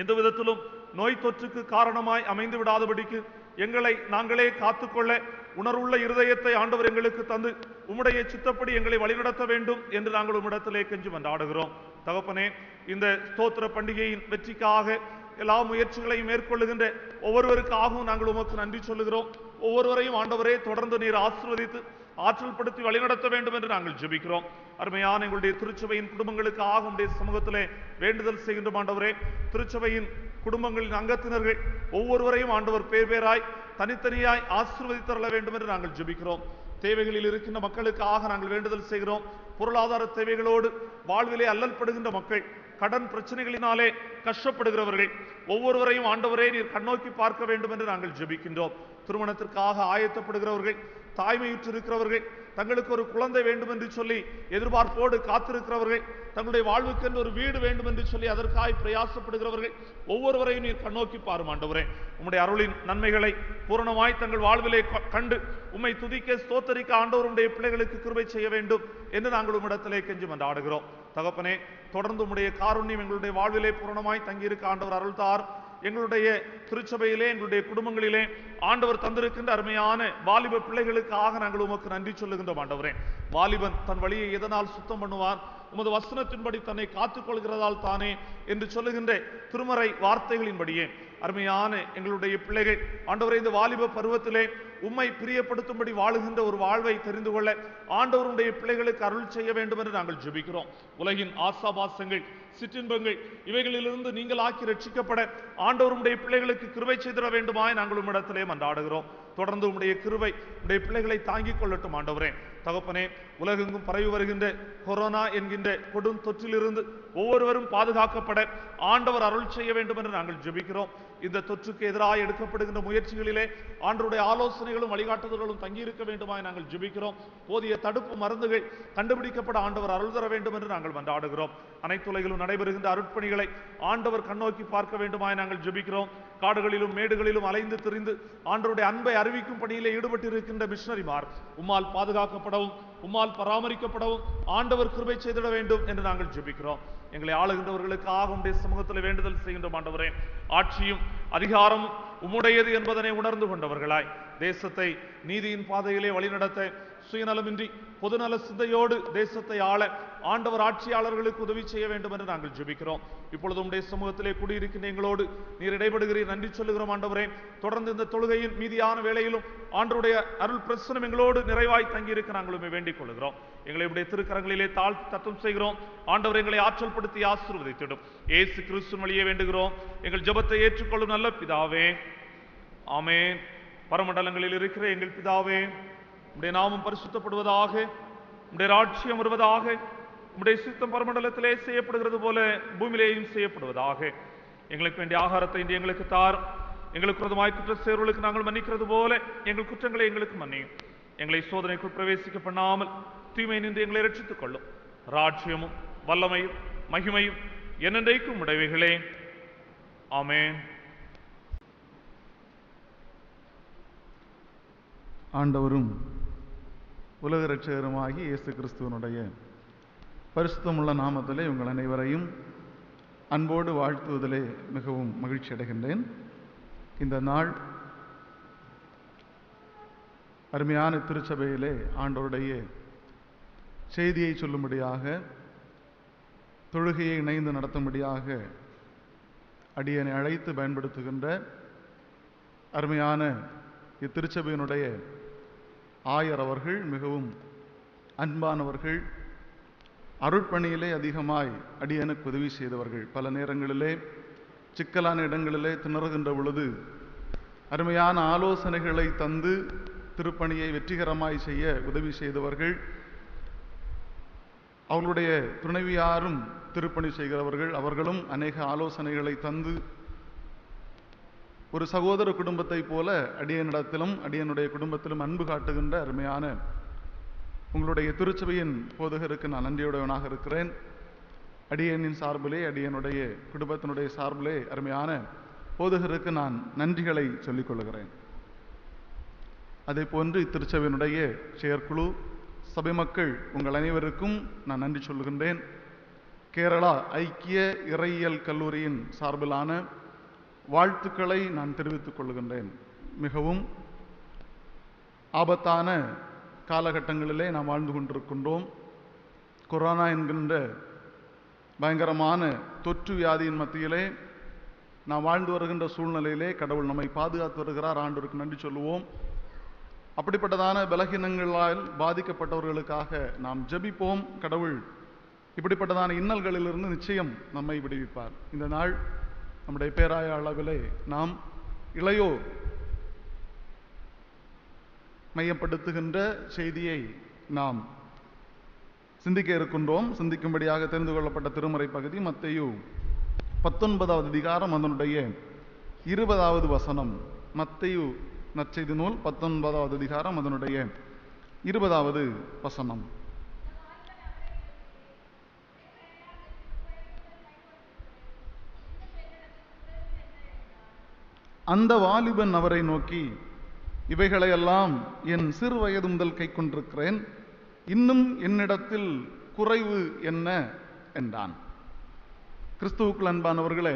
எந்த விதத்திலும் நோய் தொற்றுக்கு காரணமாய் அமைந்து விடாதபடிக்கு எங்களை நாங்களே காத்துக்கொள்ள உணர்வுள்ள இருதயத்தை ஆண்டவர் எங்களுக்கு தந்து உம்முடைய சித்தப்படி எங்களை வழிநடத்த வேண்டும் என்று நாங்கள் உம்மிடத்திலே கெஞ்சி மன்றாடுகிறோம். தகப்பனே, இந்த ஸ்தோத்திர பண்டிகையின் வெற்றிக்காக எல்லா முயற்சிகளையும் மேற்கொள்ளுகின்ற ஒவ்வொருவருக்காகவும் நாங்கள் உமக்கு நன்றி சொல்லுகிறோம். ஒவ்வொருவரையும் ஆண்டவரே தொடர்ந்து நீர் ஆசீர்வதித்து ஆற்றல் படுத்தி வழிநடத்த வேண்டும் என்று நாங்கள் ஜெபிக்கிறோம். அருமையான எங்களுடைய திருச்சபையின் குடும்பங்களுக்காக உம்முடைய சமூகத்திலே வேண்டுதல் செய்கின்றோம். ஆண்டவரே, திருச்சபையின் குடும்பங்களின் அங்கத்தினர்கள் ஒவ்வொருவரையும் ஆண்டவர் பேர் பேராய் தனித்தனியாய் ஆசீர்வதித்தரல வேண்டும் என்று நாங்கள் ஜெபிக்கிறோம். தேவைகளில் இருக்கின்ற மக்களுக்காக நாங்கள் வேண்டுதல் செய்கிறோம். பொருளாதார தேவைகளோடு வாழ்விலே அல்லல்படுகின்ற மக்கள், கடன் பிரச்சனைகளினாலே கஷ்டப்படுகிறவர்கள் ஒவ்வொருவரையும் ஆண்டவரே நீர் கண்ணோக்கி பார்க்க வேண்டும் என்று நாங்கள் ஜெபிக்கின்றோம். திருமணத்திற்காக ஆயத்தப்படுகிறவர்கள், தாய்மையுற்றிருக்கிறவர்கள், தங்களுக்கு ஒரு குழந்தை வேண்டும் என்று சொல்லி எதிர்பார்ப்போடு காத்திருக்கிறவர்கள், தங்களுடைய வாழ்வுக்கென்று ஒரு வீடு வேண்டும் என்று சொல்லி அதற்காய் பிரயாசப்படுகிறவர்கள் ஒவ்வொருவரையும் நீர் கண்ணோக்கி பாரும். ஆண்டவரே, உம்முடைய அருளின் நன்மைகளை பூரணமாய் தங்கள் வாழ்விலே கண்டு உம்மை துதிக்க ஸ்தோத்தரிக்க ஆண்டவர் உம்முடைய பிள்ளைகளுக்கு கிருபை செய்ய வேண்டும் என்று நாங்கள் உம்மிடத்திலே கெஞ்சி மன்றாடுகிறோம். தகப்பனே, தொடர்ந்து உம்முடைய காருண்யம் எங்களுடைய வாழ்விலே பூரணமாய் தங்கியிருக்க ஆண்டவர் அருள் தார். எங்களுடைய திருச்சபையிலே, எங்களுடைய குடும்பங்களிலே ஆண்டவர் தந்திருக்கின்ற அருமையான வாலிப பிள்ளைகளுக்காக நாங்கள் உமக்கு நன்றி சொல்லுகின்றோம் ஆண்டவரே. வாலிபன் தன் வழியை எதனால் சுத்தம் பண்ணுவான்? உமது வசனத்தின்படி தன்னை காத்துக் கொள்கிறதால் தானே என்று சொல்லுகின்ற திருமறை வார்த்தைகளின்படியே அருமையான எங்களுடைய பிள்ளைகள் ஆண்டவரே, இந்த வாலிப பருவத்திலே உம்மை பிரியப்படுத்தும்படி வாழுகின்ற ஒரு வாழ்வை தெரிந்து கொள்ள ஆண்டவருடைய பிள்ளைகளுக்கு அருள் செய்ய வேண்டும் என்று நாங்கள் ஜெபிக்கிறோம். உலகின் ஆசாபாசங்கள், சிற்றின்பங்கள் இவைகளிலிருந்து நீங்கள் ஆக்கி ரட்சிக்கப்பட ஆண்டவருடைய பிள்ளைகளுக்கு கிருபை செய்திட வேண்டுமாய் நாங்கள் உம்மிடத்திலே மன்றாடுகிறோம். தொடர்ந்து உம்முடைய கிருபை உடைய பிள்ளைகளை தாங்கிக் கொள்ளட்டும் ஆண்டவரே. தகப்பனே, உலகெங்கும் பரவி வருகின்ற கொரோனா என்கின்ற கொடும் தொற்றிலிருந்து ஒவ்வொருவரும் பாதுகாக்கப்பட ஆண்டவர் அருள் செய்ய வேண்டும் என்று நாங்கள் ஜெபிக்கிறோம். இந்த தொற்றுக்கு எதிராக எடுக்கப்படுகின்ற முயற்சிகளிலே ஆண்டவருடைய ஆலோசனைகளும் வழிகாட்டுதல்களும் தங்கியிருக்க வேண்டுமாய் நாங்கள் ஜெபிக்கிறோம். போதிய தடுப்பு மருந்துகள் கண்டுபிடிக்கப்பட ஆண்டவர் அருள் தர வேண்டும் என்று நாங்கள் மன்றாடுகிறோம். அனைத்து உலகிலும் நடைபெறுகின்ற அருட்பணிகளை ஆண்டவர் கண்ணோக்கி பார்க்க வேண்டுமாய் நாங்கள் ஜெபிக்கிறோம். காடுகளிலும் மேடுகளிலும் அலைந்து திரிந்து ஆண்டவருடைய அன்பை அறிவிக்கும் பணியிலே ஈடுபட்டு இருக்கின்ற மிஷனரிமார் உம்மால் பாதுகாக்கப்படவும் உம்மால் பராமரிக்கப்படவும் ஆண்டவர் கிருபை செய்திட வேண்டும் என்று நாங்கள் ஜெபிக்கிறோம். எங்களை ஆளுகின்றவர்களுக்காக உம்முடைய சமூகத்தில் வேண்டுதல் செய்கின்றோம் ஆண்டவரே. ஆட்சியும் அதிகாரம் உம்முடையது என்பதனை உணர்ந்து கொண்டவர்களாய் தேசத்தை நீதியின் பாதையிலே வழிநடத்த சுயநலமின்றி பொதுநல சிந்தையோடு தேசத்தை ஆள ஆண்டவர் ஆட்சியாளர்களுக்கு உதவி செய்ய வேண்டும் என்று நாங்கள் ஜெபிக்கிறோம். இப்பொழுது உம்முடைய சமூகத்திலே குடியிருக்கின்ற எங்களோடு நீர் இடைபடுகிறீர், நன்றி சொல்லுகிறோம் ஆண்டவரே. தொடர்ந்து இந்த தொழுகையின் மீதியான வேளையிலும் ஆண்டவருடைய அருள் பிரசனம் எங்களோடு நிறைவாய் தங்கியிருக்க நாங்களுமே வேண்டிக் கொள்கிறோம். எங்களை உடைய திருக்கரங்களிலே தாழ்த்தி தத்துவம் செய்கிறோம். ஆண்டவர் எங்களை ஆற்றல் படுத்தி ஆசீர்வதித்திடும் இயேசு கிறிஸ்து வழியே வேண்டுகிறோம். எங்கள் ஜெபத்தை ஏற்றுக்கொள்ளும் நல்ல பிதாவே, ஆமென். பரமண்டலங்களில் இருக்கிற எங்கள் பிதாவே, உம்முடைய நாமம் பரிசுத்தப்படுவதாக, உம்முடைய ராஜ்யம் வருவதாக, உம்முடைய சித்தம் பரமண்டலத்திலே செய்யப்படுகிறது போல பூமியிலேயும் செய்யப்படுவதாக. எங்களுக்கு வேண்டிய ஆகாரத்தை இன்று எங்களுக்கு தார். எங்களுக்கு விரோதமாய் குற்ற சேர்வுகளுக்கு நாங்கள் மன்னிக்கிறது போல எங்கள் குற்றங்களை எங்களுக்கு மன்னியும். எங்களை சோதனைக்குள் பிரவேசிக்க பண்ணாமல் தீமை நின்று எங்களை ரட்சித்துக் கொள்ளும். ராஜ்யமும் வல்லமையும் மகிமையும் என்னென்றைக்கும் உடையவைகளே. ஆமென். ஆண்டவரும் உலக இரட்சகருமாகி இயேசு கிறிஸ்துவனுடைய பரிசுத்தமுள்ள நாமத்திலே உங்கள் அனைவரையும் அன்போடு வாழ்த்துவதிலே மிகவும் மகிழ்ச்சி அடைகின்றேன். இந்த நாள் அருமையான திருச்சபையிலே ஆண்டவருடைய செய்தியை சொல்லும்படியாக, தொழுகையை இணைந்து நடத்தும்படியாக அடியனை அழைத்து பயன்படுத்துகின்ற அருமையான இத்திருச்சபையினுடைய ஆயர் அவர்கள் மிகவும் அன்பானவர்கள். அருட்பணியிலே அதிகமாய் அடியனுக்கு உதவி செய்தவர்கள். பல நேரங்களிலே சிக்கலான இடங்களிலே திணறுகின்ற பொழுது அருமையான ஆலோசனைகளை தந்து திருப்பணியை வெற்றிகரமாய் செய்ய உதவி செய்தவர்கள். அவர்களுடைய துணைவியாரும் திருப்பணி செய்கிறவர்கள். அவர்களும் அநேக ஆலோசனைகளை தந்து ஒரு சகோதர குடும்பத்தை போல அடியனிடத்திலும் அடியனுடைய குடும்பத்திலும் அன்பு காட்டுகின்ற அருமையான உங்களுடைய திருச்சபையின் போதகருக்கு நான் நன்றியுடையவனாக இருக்கிறேன். அடியனின் சார்பிலே, அடியனுடைய குடும்பத்தினுடைய சார்பிலே அருமையான போதகருக்கு நான் நன்றிகளை சொல்லிக் கொள்கிறேன். அதே போன்று இத்திருச்சபையினுடைய செயற்குழு, சபை மக்கள் உங்கள் அனைவருக்கும் நான் நன்றி சொல்லுகின்றேன். கேரளா ஐக்கிய இறையியல் கல்லூரியின் சார்பிலான வாழ்த்துக்களை நான் தெரிவித்துக் கொள்கின்றேன். மிகவும் ஆபத்தான காலகட்டங்களிலே நாம் வாழ்ந்து கொண்டிருக்கின்றோம். கொரோனா என்கின்ற பயங்கரமான தொற்று வியாதியின் மத்தியிலே நாம் வாழ்ந்து வருகின்ற சூழ்நிலையிலே கடவுள் நம்மை பாதுகாத்து வருகிறார். ஆண்டவருக்கு நன்றி சொல்லுவோம். அப்படிப்பட்டதான பலகீனங்களால் பாதிக்கப்பட்டவர்களுக்காக நாம் ஜெபிப்போம். கடவுள் இப்படிப்பட்டதான இன்னல்களிலிருந்து நிச்சயம் நம்மை விடுவிப்பார். இந்த நாள் நம்முடைய பேராய அளவிலே நாம் இளையோர் மையப்படுத்துகின்ற செய்தியை நாம் சிந்திக்க இருக்கின்றோம். சிந்திக்கும்படியாக தெரிந்து கொள்ளப்பட்ட திருமறை பகுதி மத்தேயு 19வது அதிகாரம் அதனுடைய 20வது வசனம். மத்தேயு நற்செய்தி நூல் 19வது அதிகாரம் அதனுடைய 20வது வசனம். அந்த வாலிபன் அவரை நோக்கி, இவைகளையெல்லாம் என் சிறு வயது முதல் கை கொண்டிருக்கிறேன், இன்னும் என்னிடத்தில் குறைவு என்ன என்றான். கிறிஸ்துவுக்குள் அன்பானவர்களே,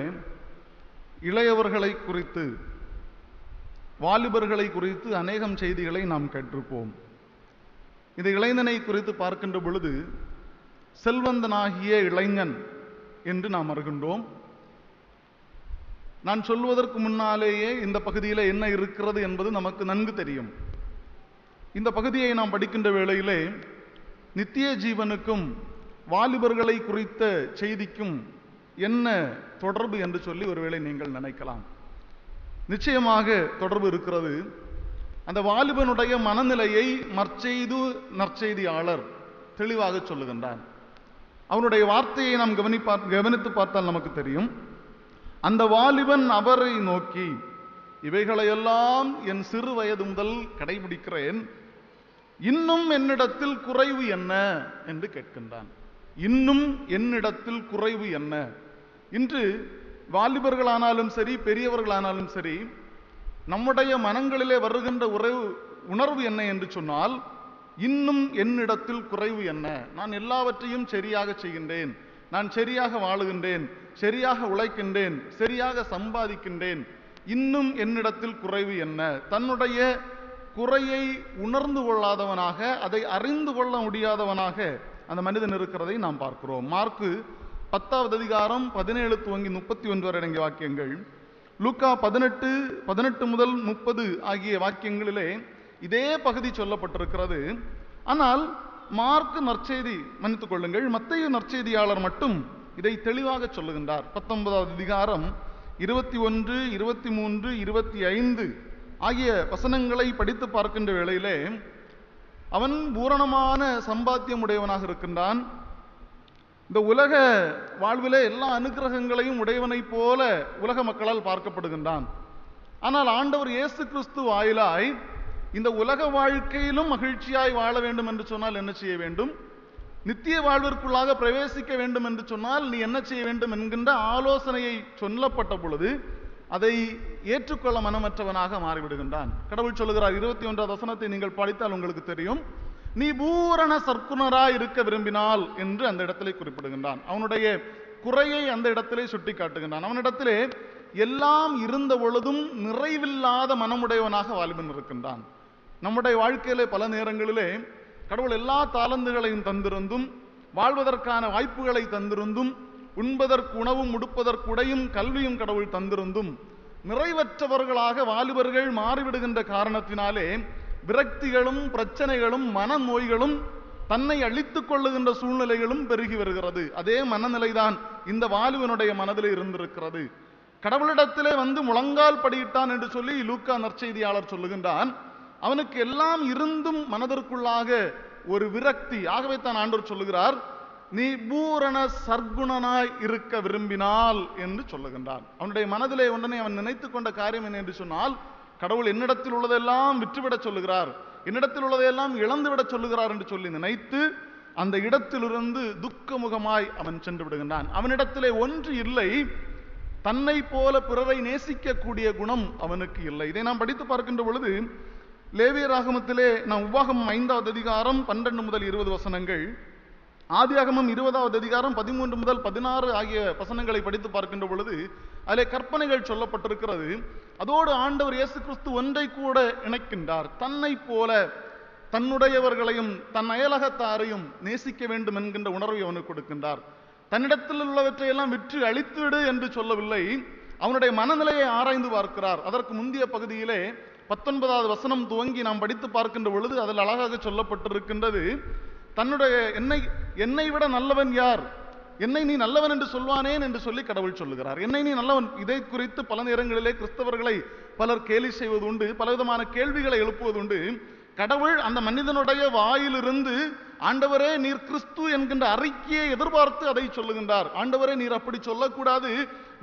இளையவர்களை குறித்து, வாலிபர்களை குறித்து அநேகம் செய்திகளை நாம் கேட்டிருப்போம். இந்த இளைஞனை குறித்து பார்க்கின்ற பொழுது செல்வந்தனாகிய இளைஞன் என்று நாம் அறிகின்றோம். நான் சொல்வதற்கு முன்னாலேயே இந்த பகுதியில் என்ன இருக்கிறது என்பது நமக்கு நன்கு தெரியும். இந்த பகுதியை நாம் படிக்கின்ற வேளையிலே நித்திய ஜீவனுக்கும் வாலிபர்களை குறித்த செய்திக்கும் என்ன தொடர்பு என்று சொல்லி ஒருவேளை நீங்கள் நினைக்கலாம். நிச்சயமாக தொடர்பு இருக்கிறது. அந்த வாலிபனுடைய மனநிலையை நற்செய்தியாளர் தெளிவாக சொல்லுகின்றார். அவனுடைய வார்த்தையை நாம் கவனித்து பார்த்தால் நமக்கு தெரியும். அந்த வாலிபன் அவரை நோக்கி, இவைகளையெல்லாம் என் சிறு வயது முதல் கடைபிடிக்கிறேன், இன்னும் என்னிடத்தில் குறைவு என்ன என்று கேட்கின்றான். இன்னும் என்னிடத்தில் குறைவு என்ன? இன்று வாலிபர்களானாலும் சரி, பெரியவர்களானாலும் சரி, நம்முடைய மனங்களிலே வருகின்ற உணர்வு என்ன என்று சொன்னால், இன்னும் என்னிடத்தில் குறைவு என்ன? நான் எல்லாவற்றையும் சரியாக செய்கின்றேன், நான் சரியாக வாழுகின்றேன், சரியாக உழைக்கின்றேன், சரியாக சம்பாதிக்கின்றேன், இன்னும் என்னிடத்தில் குறைவு என்ன? தன்னுடைய குறையை உணர்ந்து கொள்ளாதவனாக, அதை அறிந்து கொள்ள முடியாதவனாக அந்த மனிதன் இருக்கிறதை நாம் பார்க்கிறோம். மார்க்கு 10வது அதிகாரம் 17 துவங்கி 31 வரை அடங்கிய வாக்கியங்கள், லூக்கா 18 முதல் 30 ஆகிய வாக்கியங்களிலே இதே பகுதி சொல்லப்பட்டிருக்கிறது. ஆனால் மார்க்கு நற்செய்தி, மன்னித்துக் கொள்ளுங்கள், மத்தேயு நற்செய்தியாளர் மட்டும் இதை தெளிவாக சொல்லுகின்றார். 19வது அதிகாரம் 21, 23, 25 ஆகிய வசனங்களை படித்து பார்க்கின்ற வேளையிலே அவன் பூரணமான சம்பாத்தியம் உடையவனாக இருக்கின்றான். இந்த உலக வாழ்விலே எல்லா அனுக்கிரகங்களையும் உடையவனைப் போல உலக மக்களால் பார்க்கப்படுகின்றான். ஆனால் ஆண்டவர் இயேசு கிறிஸ்து வாயிலாய் இந்த உலக வாழ்க்கையிலும் மகிழ்ச்சியாய் வாழ வேண்டும் என்று சொன்னால் என்ன செய்ய வேண்டும்? நித்திய வாழ்விற்குள்ளாக பிரவேசிக்க வேண்டும் என்று சொன்னால் நீ என்ன செய்ய வேண்டும் என்கின்ற ஆலோசனையை சொல்லப்பட்ட பொழுது அதை ஏற்றுக்கொள்ள மனமற்றவனாக மாறிவிடுகின்றான். கடவுள் சொல்லுகிறார், 21வது வசனத்தை நீங்கள் படித்தால் உங்களுக்கு தெரியும், நீ பூரண சற்குணராய் இருக்க விரும்பினால் என்று அந்த இடத்திலே குறிப்பிடுகின்றான். அவனுடைய குறையை அந்த இடத்திலே சுட்டி காட்டுகின்றான். அவனிடத்திலே எல்லாம் இருந்த பொழுதும் நிறைவில்லாத மனமுடையவனாக வாலிபன் இருக்கின்றான். நம்முடைய வாழ்க்கையிலே பல நேரங்களிலே கடவுள் எல்லா தாளந்துகளையும் தந்திருந்தும், வாழ்வதற்கான வாய்ப்புகளை தந்திருந்தும், உண்பதற்கு உணவும் உடுப்பதற்கு உடையும் கல்வியும் கடவுள் தந்திருந்தும் நிறைவற்றவர்களாக வாலிபர்கள் மாறிவிடுகின்ற காரணத்தினாலே விரக்திகளும் பிரச்சனைகளும் மன நோய்களும் தன்னை அழித்துக் கொள்ளுகின்ற சூழ்நிலைகளும் பெருகி வருகிறது. அதே மனநிலைதான் இந்த வாலிபனுடைய மனதில் இருந்திருக்கிறது. கடவுளிடத்திலே வந்து முழங்கால் படியிட்டான் என்று சொல்லி லூக்கா நற்செய்தியாளர் சொல்லுகின்றான். அவனுக்கு எல்லாம் இருந்தும் மனதிற்குள்ளாக ஒரு விரக்தி. ஆகவே தான் ஆண்டவர் சொல்லுகிறார், நீ பூரண சர்க்குணனாய் இருக்க விரும்பினால் என்று சொல்லுகின்றான். அவனுடைய மனதிலே ஒன்றனை அவன் நினைத்து கொண்ட காரியம் என்ன என்று சொன்னால், கடவுள் என்னிடத்தில் உள்ளதெல்லாம் விற்றுவிட சொல்லுகிறார், என்னிடத்தில் உள்ளதையெல்லாம் இழந்துவிட சொல்லுகிறார் என்று சொல்லி நினைத்து அந்த இடத்திலிருந்து துக்கமுகமாய் அவன் சென்று விடுகின்றான். அவனிடத்திலே ஒன்று இல்லை, தன்னை போல பிறரை நேசிக்கக்கூடிய குணம் அவனுக்கு இல்லை. இதை நாம் படித்து பார்க்கின்ற பொழுது லேவியராகமத்திலே நாம் உபாகமம் 5வது அதிகாரம் 12 முதல் 20 வசனங்கள், ஆதியாகமம் 20வது அதிகாரம் 13 முதல் 16 ஆகிய வசனங்களை படித்து பார்க்கின்ற பொழுது அதிலே கற்பனைகள் சொல்லப்பட்டிருக்கிறது. அதோடு ஆண்டவர் இயேசு கிறிஸ்து ஒன்றை கூட இணைக்கின்றார். தன்னை போல தன்னுடையவர்களையும் தன் அயலகத்தாரையும் நேசிக்க வேண்டும் என்கின்ற உணர்வை அவனுக்கு கொடுக்கின்றார். தன்னிடத்தில் உள்ளவற்றையெல்லாம் விற்று அழித்துவிடு என்று சொல்லவில்லை, அவனுடைய மனநிலையை ஆராய்ந்து பார்க்கிறார். அதற்கு முந்தைய பகுதியிலே 19வது வசனம் துவங்கி நாம் படித்து பார்க்கின்ற பொழுது அதில் அழகாக சொல்லப்பட்டிருக்கின்றது, தன்னுடைய என்னை விட நல்லவன் யார், என்னை நீ நல்லவன் என்று சொல்வானேன் என்று சொல்லி கடவுள் சொல்லுகிறார். என்னை நீ நல்லவன். இதை குறித்து பல நேரங்களிலே கிறிஸ்தவர்களை பலர் கேலி செய்வது உண்டு, பலவிதமான கேள்விகளை எழுப்புவதுண்டு. கடவுள் அந்த மனிதனுடைய வாயிலிருந்து, ஆண்டவரே நீர் கிறிஸ்து என்கின்ற அறிக்கையை எதிர்பார்த்து அதை சொல்லுகின்றார். ஆண்டவரே நீர் அப்படி சொல்லக்கூடாது,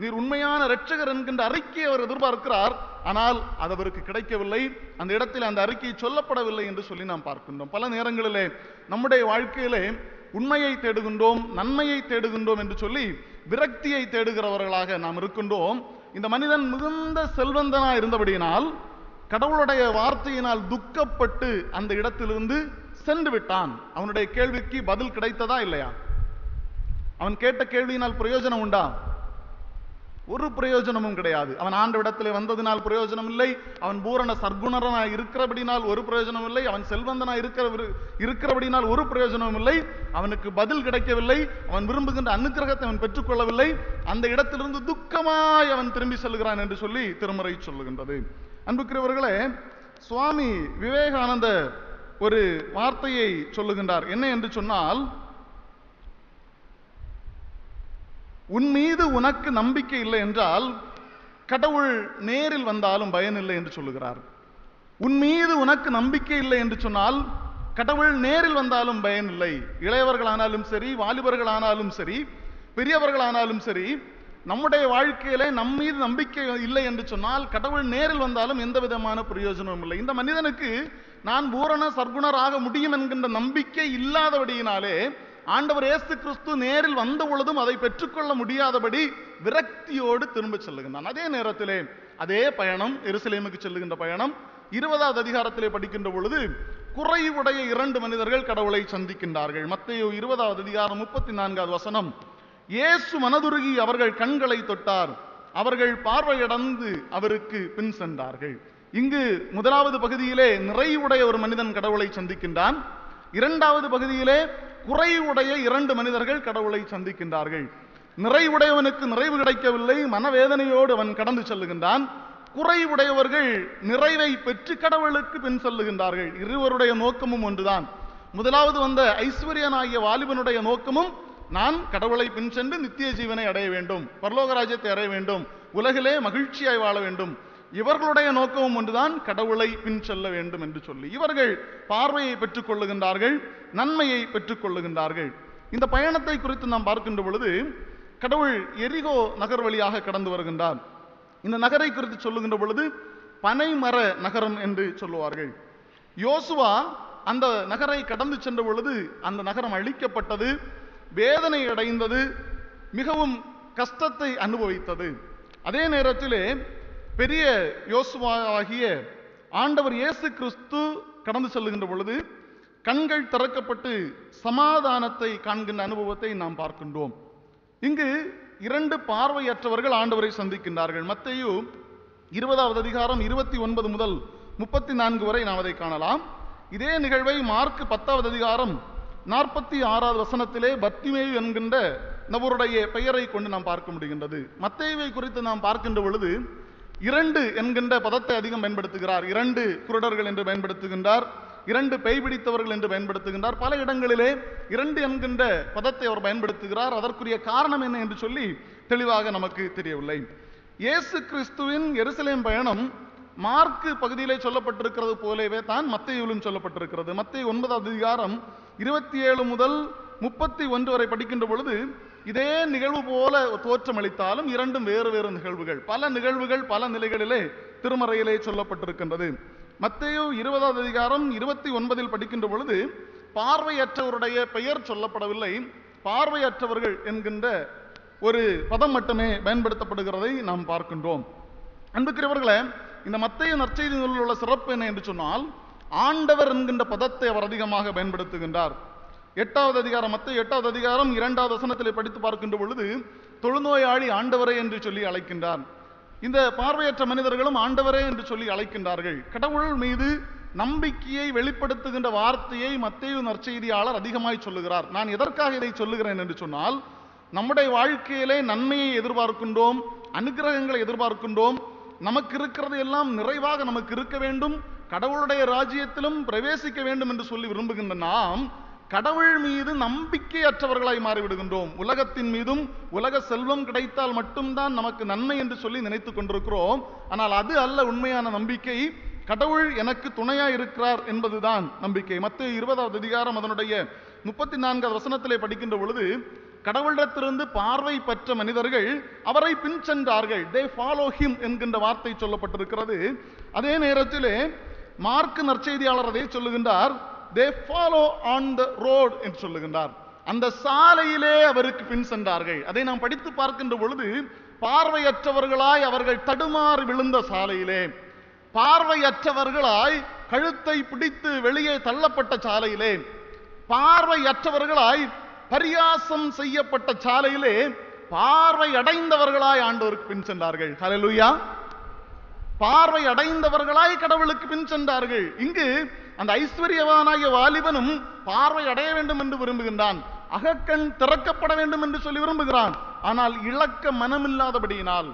நீர் உண்மையான இரட்சகர் என்கின்ற அறிக்கையை அவர் எதிர்பார்க்கிறார். ஆனால் அது அவருக்கு கிடைக்கவில்லை, அந்த இடத்தில் அந்த அறிக்கை சொல்லப்படவில்லை என்று சொல்லி நாம் பார்க்கின்றோம். பல நேரங்களிலே நம்முடைய வாழ்க்கையிலே உண்மையை தேடுகின்றோம், நன்மையை தேடுகின்றோம் என்று சொல்லி விரக்தியை தேடுகிறவர்களாக நாம் இருக்கின்றோம். இந்த மனிதன் மிகுந்த செல்வந்தனாய் இருந்தபடியினால் கடவுளுடைய வார்த்தையினால் துக்கப்பட்டு அந்த இடத்திலிருந்து சென்று விட்டான். அவனுடைய கேள்விக்கு பதில் கிடைத்ததா இல்லையா? அவன் கேட்ட கேள்வியினால் பிரயோஜனம் உண்டா? ஒரு பிரயோஜனமும் கிடையாது. அவன் ஆண்டவிடத்திலே வந்ததினால் பிரயோஜனம் இல்லை, அவன் பூரண சர்க்குணரனாய் இருக்கிறபடினால் ஒரு பிரயோஜனம் இல்லை, அவன் செல்வந்தனாய் இருக்கிறபடினால் ஒரு பிரயோஜனமும் இல்லை, அவனுக்கு பதில் கிடைக்கவில்லை, அவன் விரும்புகின்ற அனுக்கிரகத்தை அவன் பெற்றுக்கொள்ளவில்லை. அந்த இடத்திலிருந்து துக்கமாய் அவன் திரும்பி செல்கிறான் என்று சொல்லி திருமறை சொல்லுகின்றது. அன்புக்குரியவர்களே, சுவாமி விவேகானந்தர் ஒரு வார்த்தையை சொல்லுகின்றார். என்ன என்று சொன்னால், உன் மீது உனக்கு நம்பிக்கை இல்லை என்றால் கடவுள் நேரில் வந்தாலும் பயனில்லை என்று சொல்லுகிறார். உன் மீது உனக்கு நம்பிக்கை இல்லை என்று சொன்னால் கடவுள் நேரில் வந்தாலும் பயனில்லை. இளையவர்களானாலும் சரி, வாலிபர்களானாலும் சரி, பெரியவர்களானாலும் சரி, நம்முடைய வாழ்க்கையிலே நம் மீது நம்பிக்கை இல்லை என்று சொன்னால் கடவுள் நேரில் வந்தாலும் எந்த விதமான பிரயோஜனமும் இல்லை. இந்த மனிதனுக்கு நான் பூரண சர்க்குணராக முடியும் என்கின்ற நம்பிக்கை இல்லாதபடியினாலே ஆண்டவர் இயேசு கிறிஸ்து நேரில் வந்த பொழுதும் அதை பெற்றுக்கொள்ள முடியாதபடி விரக்தியோடு திரும்ப செல்லுகின்றான். அதே நேரத்திலே அதே பயணம், எருசலேமுக்கு செல்லுகின்ற பயணம், 20வது அதிகாரத்திலே படிக்கின்ற பொழுது குறைவுடைய 2 மனிதர்கள் கடவுளை சந்திக்கின்றார்கள். மத்தேயு 20வது அதிகாரம் 34வது வசனம், இயேசு மனதுருகி அவர்கள் கண்களை தொட்டார், அவர்கள் பார்வையடைந்து அவருக்கு பின் சென்றார்கள். இங்கு முதலாவது பகுதியிலே நிறைவுடைய ஒரு மனிதன் கடவுளை சந்திக்கின்றான். 2வது பகுதியிலே குறைவுடைய 2 மனிதர்கள் கடவுளை சந்திக்கின்றார்கள். நிறைவுடையவனுக்கு நிறைவு கிடைக்கவில்லை, மனவேதனையோடு அவன் கடந்து செல்லுகின்றான். குறைவுடையவர்கள் நிறைவை பெற்று கடவுளுக்கு பின் செல்லுகின்றார்கள். இருவருடைய நோக்கமும் ஒன்றுதான். முதலாவது வந்த ஐஸ்வர்யனாகிய வாலிபனுடைய நோக்கமும் நான் கடவுளை பின் சென்று நித்திய ஜீவனை அடைய வேண்டும், பரலோக ராஜ்யத்தை அடைய வேண்டும், உலகிலே மகிழ்ச்சியாய் வாழ வேண்டும். இவர்களுடைய நோக்கமும் ஒன்றுதான், கடவுளை பின் செல்ல வேண்டும் என்று சொல்லி இவர்கள் பார்வையை பெற்றுக் கொள்ளுகின்றார்கள், நன்மையை பெற்றுக் கொள்ளுகின்றார்கள். இந்த பயணத்தை குறித்து நாம் பார்க்கின்ற பொழுது கடவுள் எரிகோ நகர் வழியாக கடந்து வருகின்றார். இந்த நகரை குறித்து சொல்லுகின்ற பொழுது பனைமர நகரம் என்று சொல்லுவார்கள். யோசுவா அந்த நகரை கடந்து சென்ற பொழுது அந்த நகரம் அழிக்கப்பட்டது, வேதனை அடைந்தது, மிகவும் கஷ்டத்தை அனுபவித்தது. அதே நேரத்திலே பெரிய யோசுவாகிய ஆண்டவர் இயேசு கிறிஸ்து கடந்து செல்லுகின்ற பொழுது கண்கள் திறக்கப்பட்டு சமாதானத்தை காண்கின்ற அனுபவத்தை நாம் பார்க்கின்றோம். இங்கு 2 பார்வையற்றவர்கள் ஆண்டவரை சந்திக்கின்றார்கள். மத்தேயு 20வது அதிகாரம் 29 முதல் 34 வரை நாம் அதை காணலாம். இதே நிகழ்வை மார்க் 10வது அதிகாரம் 46வது வசனத்திலே பர்த்திமேயு என்கின்ற நபருடைய பெயரை கொண்டு நாம் பார்க்க முடிகின்றது. மத்தேயுவை குறித்து நாம் பார்க்கின்ற பொழுது 2 என்கின்ற பதத்தை அதிகம் பயன்படுத்துகிறார். 2 குருடர்கள் என்று பயன்படுத்துகின்றார், 2 பேய் பிடித்தவர்கள் என்று பயன்படுத்துகின்றார். பல இடங்களிலே 2 என்கின்ற பதத்தை அவர் பயன்படுத்துகிறார். அதற்குரிய காரணம் என்ன என்று சொல்லி தெளிவாக நமக்கு தெரியவில்லை. இயேசு கிறிஸ்துவின் எருசலேம் பயணம் மார்க்கு பகுதியிலே சொல்லப்பட்டிருக்கிறது போலவே தான் மத்தேயுவிலும் சொல்லப்பட்டிருக்கிறது. மத்தேயு 9வது அதிகாரம் 27 முதல் 31 வரை படிக்கின்ற பொழுது இதே நிகழ்வு போல தோற்றமளித்தாலும் 2ம் வேறு வேறு நிகழ்வுகள், பல நிகழ்வுகள் பல நிலைகளிலே திருமறையிலே சொல்லப்பட்டிருக்கின்றது. மத்தேயு 20வது அதிகாரம் 29 படிக்கின்ற பொழுது பார்வையற்றவருடைய பெயர் சொல்லப்படவில்லை, பார்வையற்றவர்கள் என்கின்ற ஒரு பதம் மட்டுமே பயன்படுத்தப்படுகிறதை நாம் பார்க்கின்றோம். அன்புக்குரியவர்களே, இந்த மத்தேயு நற்செய்தி நூலில் உள்ள சிறப்பு என்ன என்று சொன்னால், ஆண்டவர் என்கின்ற பதத்தை அவர் அதிகமாக பயன்படுத்துகின்றார். 8வது அதிகாரம், மத்தேயு 8வது அதிகாரம் 2வது வசனத்திலே படித்து பார்க்கின்ற பொழுது தொழுநோயாளி ஆண்டவரே என்று சொல்லி அழைக்கின்றார். இந்த பார்வையற்ற மனிதர்களும் ஆண்டவரே என்று சொல்லி அழைக்கின்றார்கள். கடவுள் மீது நம்பிக்கையை வெளிப்படுத்துகின்ற வார்த்தையை மத்தேயு நற்செய்தியாளர் அதிகமாய் சொல்லுகிறார். நான் எதற்காக இதை சொல்லுகிறேன் என்று சொன்னால், நம்முடைய வாழ்க்கையிலே நன்மையை எதிர்பார்க்கின்றோம், அனுக்கிரகங்களை எதிர்பார்க்கின்றோம், நமக்கு இருக்கிறது எல்லாம் நிறைவாக நமக்கு இருக்க வேண்டும், கடவுளுடைய ராஜ்யத்திலும் பிரவேசிக்க வேண்டும் என்று சொல்லி விரும்புகின்ற நாம் கடவுள் மீது நம்பிக்கையற்றவர்களாய் மாறிவிடுகின்றோம். உலகத்தின் மீதும் உலக செல்வம் கிடைத்தால் மட்டும்தான் நமக்கு நன்மை என்று சொல்லி நினைத்துக் கொண்டிருக்கிறோம். ஆனால் அது அல்ல உண்மையான நம்பிக்கை. கடவுள் எனக்கு துணையா இருக்கிறார் என்பதுதான் நம்பிக்கை. மத்தேயு 20வது அதிகாரம் அதனுடைய 34வது வசனத்திலே படிக்கின்ற பொழுது கடவுளிடத்திலிருந்து பார்வை பெற்ற மனிதர்கள் அவரை பின் சென்றார்கள். they follow him என்கின்ற வார்த்தை சொல்லப்பட்டிருக்கிறது. அதே நேரத்திலே மார்க் நற்செய்தியாளர் அதை சொல்லுகின்றார், they follow on the road என்று சொல்லுகின்றார். அந்த சாலையிலே அவருக்கு பின் சென்றார்கள். அதை நாம் படித்து பார்க்கின்ற பொழுது பார்வையற்றவர்களாய் அவர்கள் தடுமாறி விழுந்த சாலையிலே, பார்வையற்றவர்களாய் கழுத்தை பிடித்து வெளியே தள்ளப்பட்ட சாலையிலே, பார்வையற்றவர்களாய் பரியாசம் செய்யப்பட்ட சாலையிலே பார்வை அடைந்தவர்களாய் ஆண்டவருக்கு பின் சென்றார்கள். ஹல்லேலூயா. பார்வை அடைந்தவர்களாய் கடவுளுக்கு பின் சென்றார்கள். இங்கு அந்த ஐஸ்வர்யவானாகிய வாலிபனும் பார்வை அடைய வேண்டும் என்று விரும்புகின்றான், அகக்கண் திறக்கப்பட வேண்டும் என்று சொல்லி விரும்புகிறான். ஆனால் இழக்க மனமில்லாதபடியினால்,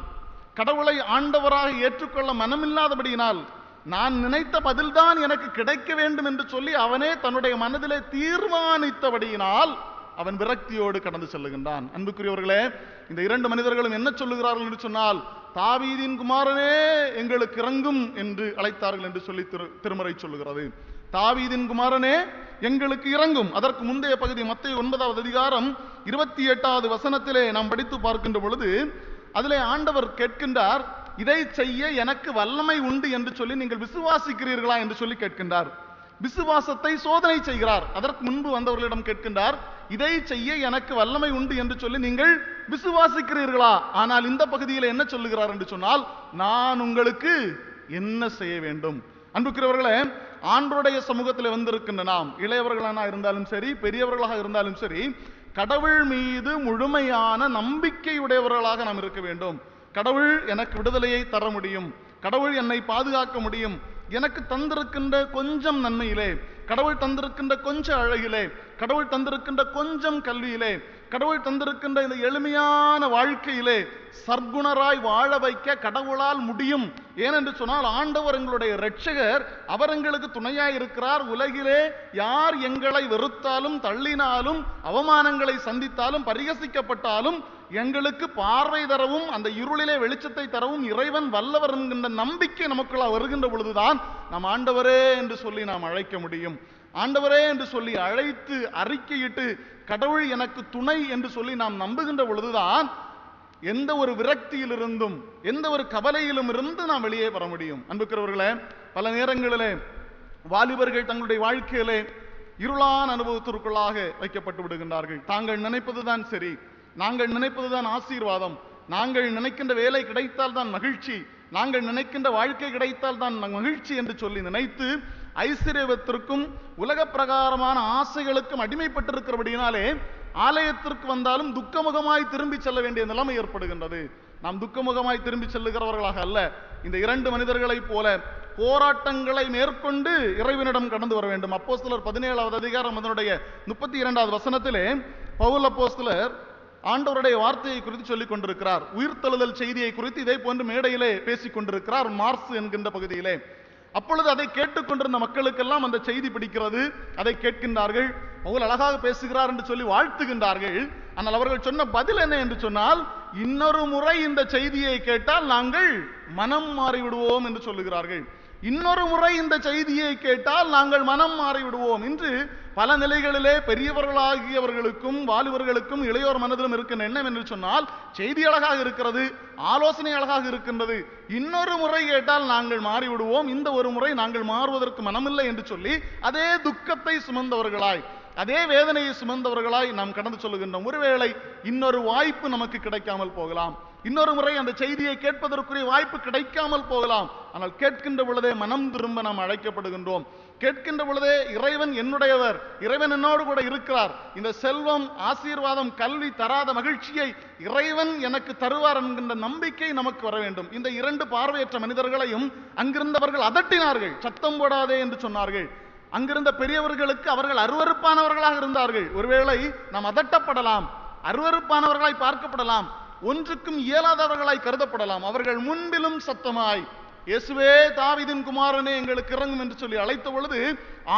கடவுளை ஆண்டவராக ஏற்றுக்கொள்ள மனமில்லாதபடியினால், நான் நினைத்த பதில்தான் எனக்கு கிடைக்க வேண்டும் என்று சொல்லி அவனே தன்னுடைய மனதிலே தீர்மானித்தபடியினால் அவன் விரக்தியோடு கடந்து செல்லுகின்றான். அன்புக்குரியவர்களே, இந்த இரண்டு மனிதர்களும் என்ன சொல்லுகிறார்கள் என்று சொன்னால், தாவீதின் குமாரனே எங்களுக்கு இறங்கும் என்று அழைத்தார்கள் என்று சொல்லி திருமறை சொல்லுகிறது. தாவீதின் குமாரனே எங்களுக்கு இறங்கும். அதற்கு முந்தைய பகுதி மத்தேயு 9வது அதிகாரம் 28வது வசனத்திலே நாம் படித்து பார்க்கின்ற பொழுது அதிலே ஆண்டவர் கேட்கின்றார், இதை செய்ய எனக்கு வல்லமை உண்டு என்று சொல்லி நீங்கள் விசுவாசிக்கிறீர்களா என்று சொல்லி கேட்கின்றார். விசுவாசத்தை சோதனை செய்கிறார். அதற்கு முன்பு வந்தவர்களிடம் கேட்கின்றார், இதை செய்ய எனக்கு வல்லமை உண்டு என்று சொல்லி நீங்கள் விசுவாசிக்கிறீர்களா? ஆனால் இந்த பகுதியில் என்ன சொல்லுகிறார் என்று சொன்னால், நான் உங்களுக்கு என்ன செய்ய வேண்டும்? அன்புக்குரியவர்களே, ஆண்டவருடைய சமூகத்தில் வந்திருக்கின்ற நாம், இளையவர்களாக இருந்தாலும் சரி, பெரியவர்களாக இருந்தாலும் சரி, கடவுள் மீது முழுமையான நம்பிக்கையுடையவர்களாக நாம் இருக்க வேண்டும். கடவுள் எனக்கு விடுதலையை தர முடியும், கடவுள் என்னை பாதுகாக்க முடியும், எனக்கு தந்திருக்கின்ற கொஞ்சம் நன்மையிலே, கடவுள் தந்திருக்கின்ற கொஞ்சம் அழகிலே, கடவுள் தந்திருக்கின்ற கொஞ்சம் கல்வியிலே, கடவுள் தந்திருக்கின்ற இந்த எளிமையான வாழ்க்கையிலே சர்க்குணராய் வாழ வைக்க கடவுளால் முடியும். ஏனென்று சொன்னால், ஆண்டவர் எங்களுடைய இரட்சகர், அவர் எங்களுக்கு துணையாய் இருக்கிறார். உலகிலே யார் எங்களை வெறுத்தாலும், தள்ளினாலும், அவமானங்களை சந்தித்தாலும், பரிகசிக்கப்பட்டாலும் எங்களுக்கு பார்வை தரவும், அந்த இருளிலே வெளிச்சத்தை தரவும் இறைவன் வல்லவர் என்கின்ற நம்பிக்கை நமக்குள்ள வருகின்ற பொழுதுதான் நாம் ஆண்டவரே என்று சொல்லி நாம் அழைக்க முடியும். ஆண்டவரே என்று சொல்லி அழைத்து அறிக்கையிட்டு கடவுள் எனக்கு துணை என்று சொல்லி நாம் நம்புகின்ற பொழுதுதான் எந்த ஒரு விரக்தியிலிருந்தும், எந்த ஒரு கவலையிலும் இருந்து நாம் வெளியே வர முடியும். அன்புக்கிறவர்களே, பல நேரங்களிலே வாலிபர்கள் தங்களுடைய வாழ்க்கையிலே இருளான அனுபவத்திற்குள்ளாக வைக்கப்பட்டு விடுகின்றார்கள். தாங்கள் நினைப்பதுதான் சரி, நாங்கள் நினைப்பதுதான் ஆசீர்வாதம், நாங்கள் நினைக்கின்ற வேலை கிடைத்தால் தான் மகிழ்ச்சி, நாங்கள் நினைக்கின்ற வாழ்க்கை கிடைத்தால் தான் மகிழ்ச்சி என்று சொல்லி நினைத்து ஐஸ்வர்யத்திற்கும் உலக பிரகாரமான ஆசைகளுக்கும் அடிமைப்பட்டிருக்கிறபடியினாலே ஆலயத்திற்கு வந்தாலும் துக்கமுகமாய் திரும்பி செல்ல வேண்டிய நிலைமை ஏற்படுகின்றது. நாம் துக்கமுகமாய் திரும்பி செல்லுகிறவர்களாக அல்ல, இந்த இரண்டு மனிதர்களைப் போல போராட்டங்களை மேற்கொண்டு இறைவனிடம் கடந்து வர வேண்டும். அப்போஸ்தலர் 17வது அதிகாரம் அதனுடைய 32வது வசனத்திலே பவுல் அப்போஸ்தலர் ஆண்டவருடைய வார்த்தையை குறித்து சொல்லிக் கொண்டிருக்கிறார். உயிர்த்தெழுதல் செய்தியை குறித்து இதே போன்று மேடையிலே பேசிக் கொண்டிருக்கிறார், மார்ஸ் என்கின்ற பகுதியிலே. அப்பொழுது அதை கேட்டுக்கொண்டிருந்த மக்களுக்கெல்லாம் அந்த செய்தி பிடிக்கிறது, அதை கேட்கின்றார்கள். பவுல் அழகாக பேசுகிறார் என்று சொல்லி வாழ்த்துகின்றார்கள். ஆனால் அவர்கள் சொன்ன பதில் என்ன என்று சொன்னால், இன்னொரு முறை இந்த செய்தியை கேட்டால் நாங்கள் மனம் மாறிவிடுவோம் என்று சொல்லுகிறார்கள். இன்னொரு முறை இந்த செய்தியை கேட்டால் நாங்கள் மனம் மாறிவிடுவோம் என்று பல நிலைகளிலே பெரியவர்களாகியவர்களுக்கும் வாலிபர்களுக்கும் இளையோர் மனதிலும் இருக்கின்ற எண்ணம் என்று சொன்னால், செய்தி அழகாக இருக்கிறது, ஆலோசனை அழகாக இருக்கின்றது, இன்னொரு முறை கேட்டால் நாங்கள் மாறிவிடுவோம், இந்த ஒரு முறை நாங்கள் மாறுவதற்கு மனமில்லை என்று சொல்லி அதே துக்கத்தை சுமந்தவர்களாய், அதே வேதனையை சுமந்தவர்களாய் நாம் கடந்து சொல்லுகின்றோம். ஒருவேளை இன்னொரு வாய்ப்பு நமக்கு கிடைக்காமல் போகலாம், இன்னொரு முறை அந்த செய்தியை கேட்பதற்குரிய வாய்ப்பு கிடைக்காமல் போகலாம். ஆனால் கேட்கின்ற பொழுதே மனம் திரும்ப நாம் அழைக்கப்படுகின்றோம். கேட்கின்ற பொழுதே இறைவன் என்னுடையவர், இறைவன் என்னோடு கூட இருக்கிறார், இந்த செல்வம், ஆசீர்வாதம், கல்வி தராத மகிழ்ச்சியை இறைவன் எனக்கு தருவார் என்கின்ற நம்பிக்கை நமக்கு வர வேண்டும். இந்த இரண்டு பார்வையற்ற மனிதர்களையும் அங்கிருந்தவர்கள் அதட்டினார்கள், சத்தம் போடாதே என்று சொன்னார்கள். அங்கிருந்த பெரியவர்களுக்கு அவர்கள் அருவருப்பானவர்களாக இருந்தார்கள். ஒருவேளை நாம் அதட்டப்படலாம், அருவருப்பானவர்களாய் பார்க்கப்படலாம், ஒன்றுக்கும் இயலாதவர்களாய் கருதப்படலாம். அவர்கள் முன்பிலும் சத்தமாய், இயேசுவே தாவீதின் குமாரனே எங்களுக்கு இறங்கும் என்று சொல்லி அழைத்த பொழுது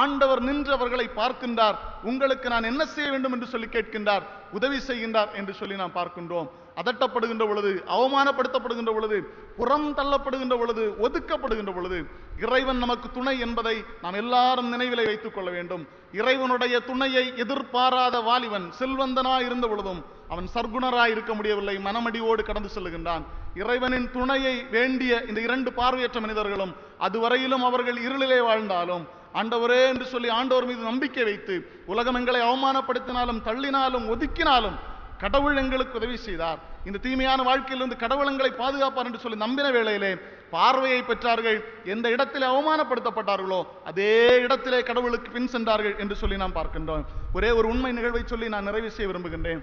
ஆண்டவர் நின்று அவர்களை பார்க்கின்றார். உங்களுக்கு நான் என்ன செய்ய வேண்டும் என்று சொல்லி கேட்கின்றார், உதவி செய்கின்றார் என்று சொல்லி நாம் பார்க்கின்றோம். அதட்டப்படுகின்ற பொழுது, அவமானப்படுத்தப்படுகின்ற பொழுது, புறம் தள்ளப்படுகின்ற பொழுது, ஒதுக்கப்படுகின்ற பொழுது இறைவன் நமக்கு துணை என்பதை நாம் எல்லாரும் நினைவிலை வைத்துக் கொள்ள வேண்டும். இறைவனுடைய துணையை எதிர்பாராத வாலிபன் செல்வந்தனாய் இருந்த பொழுதும் அவன் சர்க்குணராய் இருக்க முடியவில்லை, மனமடியோடு கடந்து செல்லுகின்றான். இறைவனின் துணையை வேண்டிய இந்த இரண்டு பார்வையற்ற மனிதர்களும் அதுவரையிலும் அவர்கள் இருளிலே வாழ்ந்தாலும் ஆண்டவரே என்று சொல்லி ஆண்டவர் மீது நம்பிக்கை வைத்து, உலகம் எங்களை அவமானப்படுத்தினாலும், தள்ளினாலும், ஒதுக்கினாலும் கடவுள் எங்களுக்கு உதவி செய்தார், இந்த தீமையான வாழ்க்கையிலிருந்து கடவுள் எங்களை பாதுகாப்பார் என்று சொல்லி நம்பின வேளையிலே பார்வையை பெற்றார்கள். எந்த இடத்திலே அவமானப்படுத்தப்பட்டார்களோ அதே இடத்திலே கடவுளுக்கு பின் சென்றார்கள் என்று சொல்லி நாம் பார்க்கின்றோம். ஒரே ஒரு உண்மை நிகழ்வை சொல்லி நான் நிறைவு செய்ய விரும்புகின்றேன்.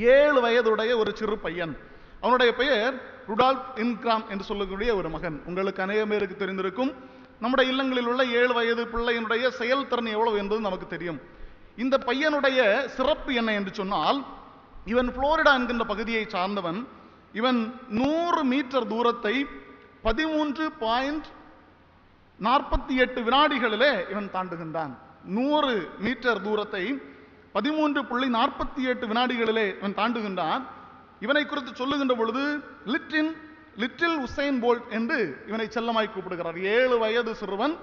7 வயதுடைய ஒரு சிறு பையன். அவனுடைய பெயர் ருடால்ஃப் இன்கிராம் என்று சொல்லக்கூடிய ஒரு மகன். உங்களுக்கு அநேக பேருக்கு தெரிந்திருக்கும். நம்முடைய இல்லங்களில் உள்ள 7 வயது பிள்ளையினுடைய செயல்திறன் எவ்வளவு என்பது நமக்கு தெரியும். இந்த பையனுடைய சிறப்பு என்ன என்று சொன்னால், இவன் புளோரிடா என்கின்ற பகுதியை சார்ந்தவன். இவன் 100 மீட்டர் தூரத்தை 13.48 வினாடிகளிலே இவன் தாண்டுகின்றான். 100 மீட்டர் தூரத்தை 13.48 வினாடிகளிலே இவன் தாண்டுகின்றான். இவனை குறித்து சொல்லுகின்ற பொழுது லிட்டில் உசைன் போல்ட் என்று இவனை செல்லமாய் கூப்பிடுகிறார். 7 வயது சிறுவன்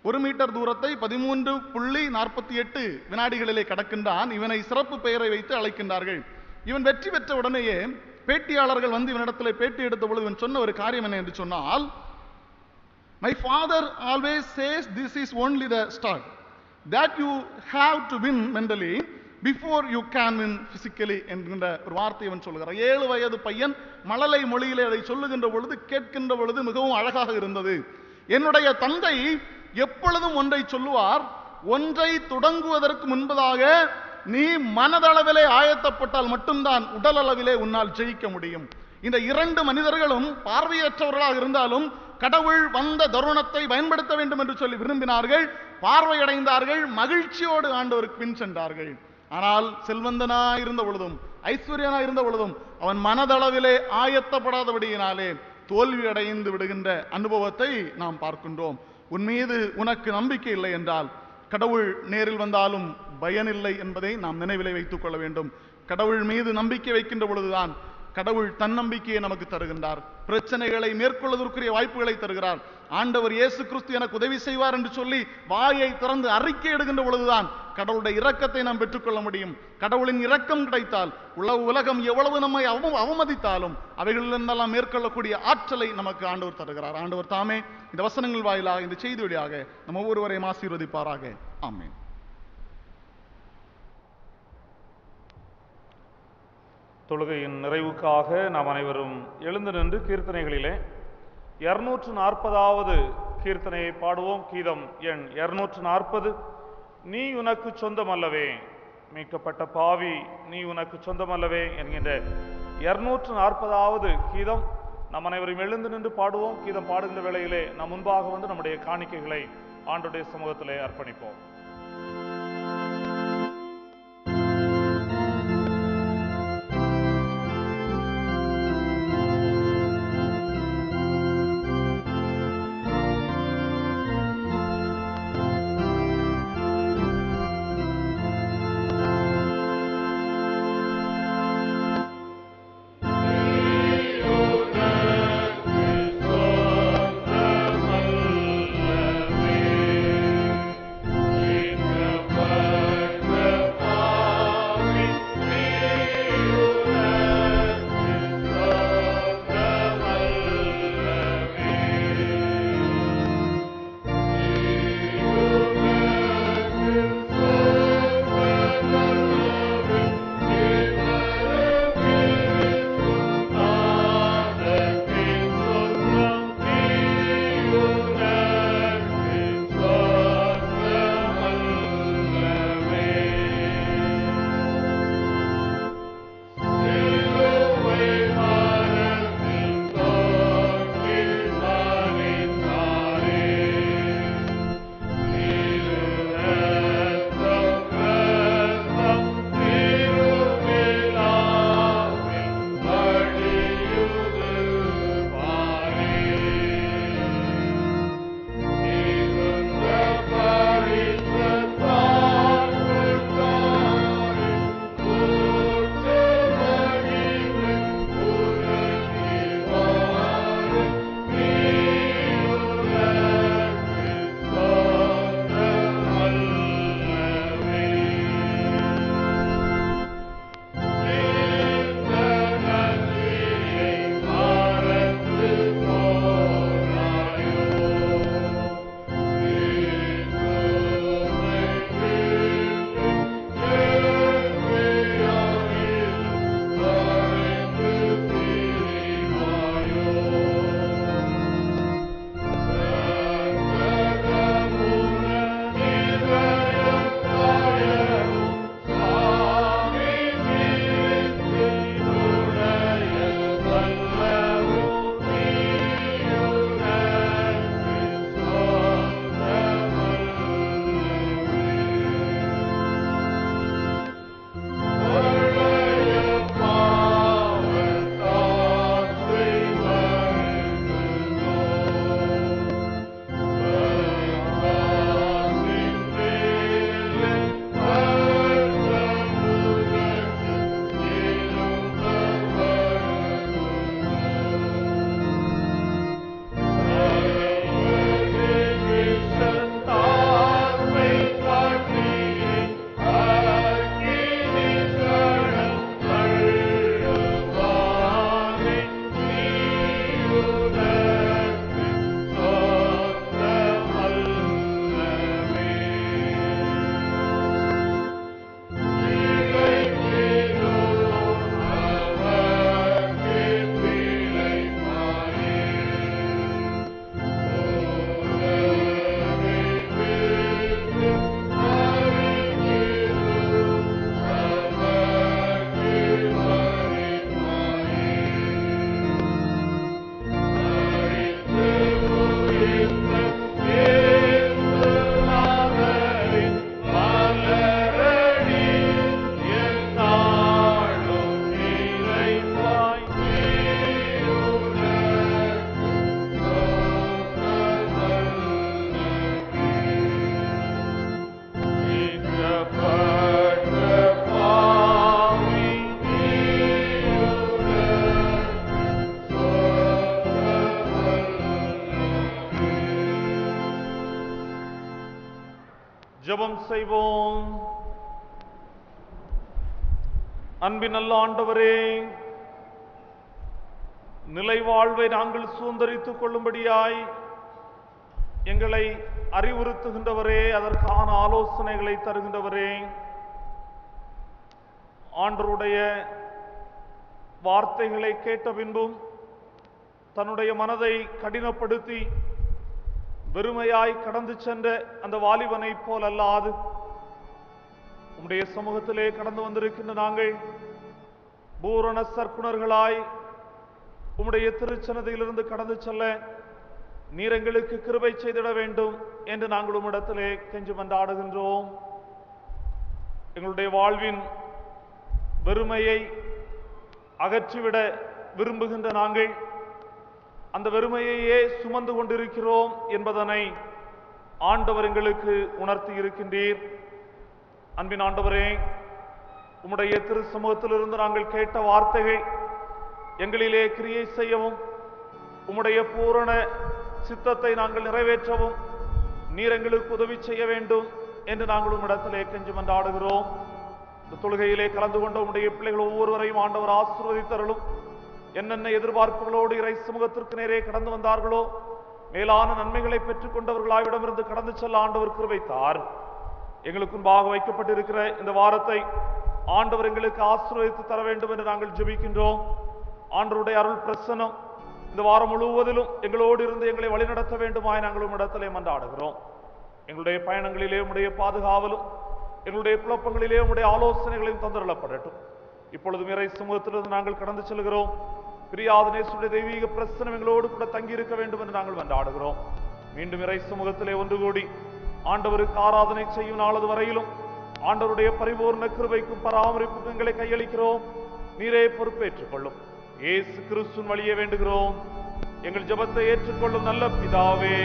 1 மீட்டர் தூரத்தை 13.48 வினாடிகளிலே கடக்கின்றான். இவனை சிறப்பு பெயரை வைத்து அழைக்கின்றார்கள். இவன் வெற்றி பெற்ற உடனேயே பேட்டியாளர்கள் வந்து இவனிடத்தில் பேட்டி எடுத்த பொழுது இவன் சொன்ன ஒரு காரியம் என்ன என்று சொன்னால், my father always says this is only the start, that you have to win mentally before you can win physically என்கின்ற ஒரு வார்த்தை இவன் சொல்லுகிறார். 7 வயது பையன் மழலை மொழியிலே அதை சொல்லுகின்ற பொழுது, கேட்கின்ற பொழுது மிகவும் அழகாக இருந்தது. என்னுடைய தந்தை எப்பொழுதும் ஒன்றை சொல்லுவார், ஒன்றை தொடங்குவதற்கு முன்பதாக நீ மனதளவிலே ஆயத்தப்பட்டால் மட்டும்தான் உடல் அளவிலே உன்னால் ஜெயிக்க முடியும். இந்த 2 மனிதர்களும் பார்வையற்றவர்களாக இருந்தாலும் கடவுள் வந்த தருணத்தை பயன்படுத்த வேண்டும் என்று சொல்லி விரும்பினார்கள், பார்வையடைந்தார்கள், மகிழ்ச்சியோடு ஆண்டவருக்கு பின் சென்றார்கள். ஆனால் செல்வந்தனாய் இருந்த பொழுதும் ஐஸ்வர்யனாய் இருந்த பொழுதும் அவன் மனதளவிலே ஆயத்தப்படாதபடியினாலே தோல்வி அடைந்து விடுகின்ற அனுபவத்தை நாம் பார்க்கின்றோம். உன் மீது உனக்கு நம்பிக்கை இல்லை என்றால் கடவுள் நேரில் வந்தாலும் பயனில்லை என்பதை நாம் நினைவிலே வைத்துக் கொள்ள வேண்டும். கடவுள் மீது நம்பிக்கை வைக்கின்ற பொழுதுதான் கடவுள் தன்னம்பிக்கையை நமக்கு தருகின்றார். பிரச்சனைகளை மேற்கொள்வதற்குரிய வாய்ப்புகளை தருகிறார். ஆண்டவர் இயேசு கிறிஸ்து எனக்கு உதவி செய்வார் என்று சொல்லி வாயை திறந்து அறிக்கை எடுக்கின்ற பொழுதுதான் கடவுளுடைய இரக்கத்தை நாம் பெற்றுக்கொள்ள முடியும். கடவுளின் இரக்கம் கிடைத்தால் உலகம் எவ்வளவு நம்மை அவமதித்தாலும் அவைகளிலிருந்தெல்லாம் மேற்கொள்ளக்கூடிய ஆற்றலை நமக்கு ஆண்டவர் தருகிறார். ஆண்டவர் தாமே இந்த வசனங்கள் வாயிலாக, இந்த செய்தி வழியாக நம்ம ஒவ்வொருவரையும் ஆசீர்வதிப்பாராக. ஆமென். தொழுகையின் நிறைவுக்காக நாம் அனைவரும் எழுந்து நின்று கீர்த்தனைகளிலே 240வது கீர்த்தனையை பாடுவோம். கீதம் எண் 240. நீ உனக்கு சொந்தமல்லவே, மீட்கப்பட்ட பாவி நீ உனக்கு சொந்தமல்லவே என்கின்ற 240வது கீதம் நம் அனைவரும் எழுந்து நின்று பாடுவோம். கீதம் பாடுகின்ற வேளையிலே நாம் முன்பாக வந்து நம்முடைய காணிக்கைகளை ஆண்டவருடைய சமூகத்திலே அர்ப்பணிப்போம். நீ ஜெபம் செய்வோம். அன்பின் நல்ல ஆண்டவரே, நிலை வாழ்வை நாங்கள் சுதந்தரித்துக் கொள்ளும்படியாய் எங்களை அறிவுறுத்துகின்றவரே, அதற்கான ஆலோசனைகளை தருகின்றவரே, ஆண்டவருடைய வார்த்தைகளை கேட்ட பின்பும் தன்னுடைய மனதை கடினப்படுத்தி வெறுமையாய் கடந்து சென்ற அந்த வாலிபனை போல் அல்லாது உம்முடைய சமூகத்திலே கடந்து வந்திருக்கின்ற நாங்கள் பூரண சற்குணர்களாய் உம்முடைய திருச்சன்னதியிலிருந்து கடந்து செல்ல நீர் எங்களுக்கு கிருபை செய்திட வேண்டும் என்று நாங்கள் உம்மிடத்திலே கெஞ்சி மன்றாடுகின்றோம். எங்களுடைய வாழ்வின் வெறுமையை அகற்றிவிட விரும்புகின்ற நாங்கள் அந்த வெறுமையையே சுமந்து கொண்டிருக்கிறோம் என்பதனை ஆண்டவர் எங்களுக்கு உணர்த்தி இருக்கின்றீர். அன்பின் ஆண்டவரே, உம்முடைய திரு சமூகத்திலிருந்து நாங்கள் கேட்ட வார்த்தைகள் எங்களிலே கிரியை செய்யவும் உம்முடைய பூரண சித்தத்தை நாங்கள் நிறைவேற்றவும் நீர் எங்களுக்கு உதவி செய்ய வேண்டும் என்று நாங்கள் உம்மிடத்திலே கெஞ்சி மன்றாடுகிறோம். இந்த தொழுகையிலே கலந்து கொண்ட உம்முடைய பிள்ளைகள் ஒவ்வொருவரையும் ஆண்டவர் ஆசீர்வதித்தருளும். என்னென்ன எதிர்பார்ப்புகளோடு இறை சமூகத்திற்கு நேரே கடந்து வந்தார்களோ மேலான நன்மைகளை பெற்றுக் கொண்டவர்களாவிடமிருந்து கடந்து செல்ல ஆண்டவர் கிருபை தார். எங்களுக்கு முன்பாக வைக்கப்பட்டிருக்கிற இந்த வாரத்தை ஆண்டவர் எங்களுக்கு ஆசீர்வதித்து தர வேண்டும் என்று நாங்கள் ஜெபிக்கின்றோம். ஆண்டவருடைய அருள் பிரசன்னம் இந்த வாரம் முழுவதிலும் எங்களோடு இருந்து எங்களை வழிநடத்த வேண்டுமாய் நாங்கள் உம்மிடத்திலே மன்றாடுகிறோம். எங்களுடைய பயணங்களிலே உம்முடைய பாதுகாவலும் எங்களுடைய குழப்பங்களிலே உம்முடைய ஆலோசனைகளையும் தந்தருளப்படட்டும். இப்பொழுதும் இறை சமூகத்திலிருந்து நாங்கள் கடந்து செல்கிறோம். பிரியாதனேசுடைய தெய்வீக பிரசனம் எங்களோடு கூட தங்கி இருக்க வேண்டும் என்று நாங்கள் மன்றாடுகிறோம். மீண்டும் இறை சமூகத்திலே ஒன்று கூடி ஆண்டவருக்கு ஆராதனை செய்யும் நாளது வரையிலும் ஆண்டவருடைய பரிபூர்ண கிருபைக்கும் பராமரிப்புக்கும் எங்களை கையளிக்கிறோம். நீரே பொறுப்பேற்றுக் கொள்ளும். இயேசு கிறிஸ்துவின் வழியே வேண்டுகிறோம். எங்கள் ஜெபத்தை ஏற்றுக்கொள்ளும் நல்ல பிதாவே.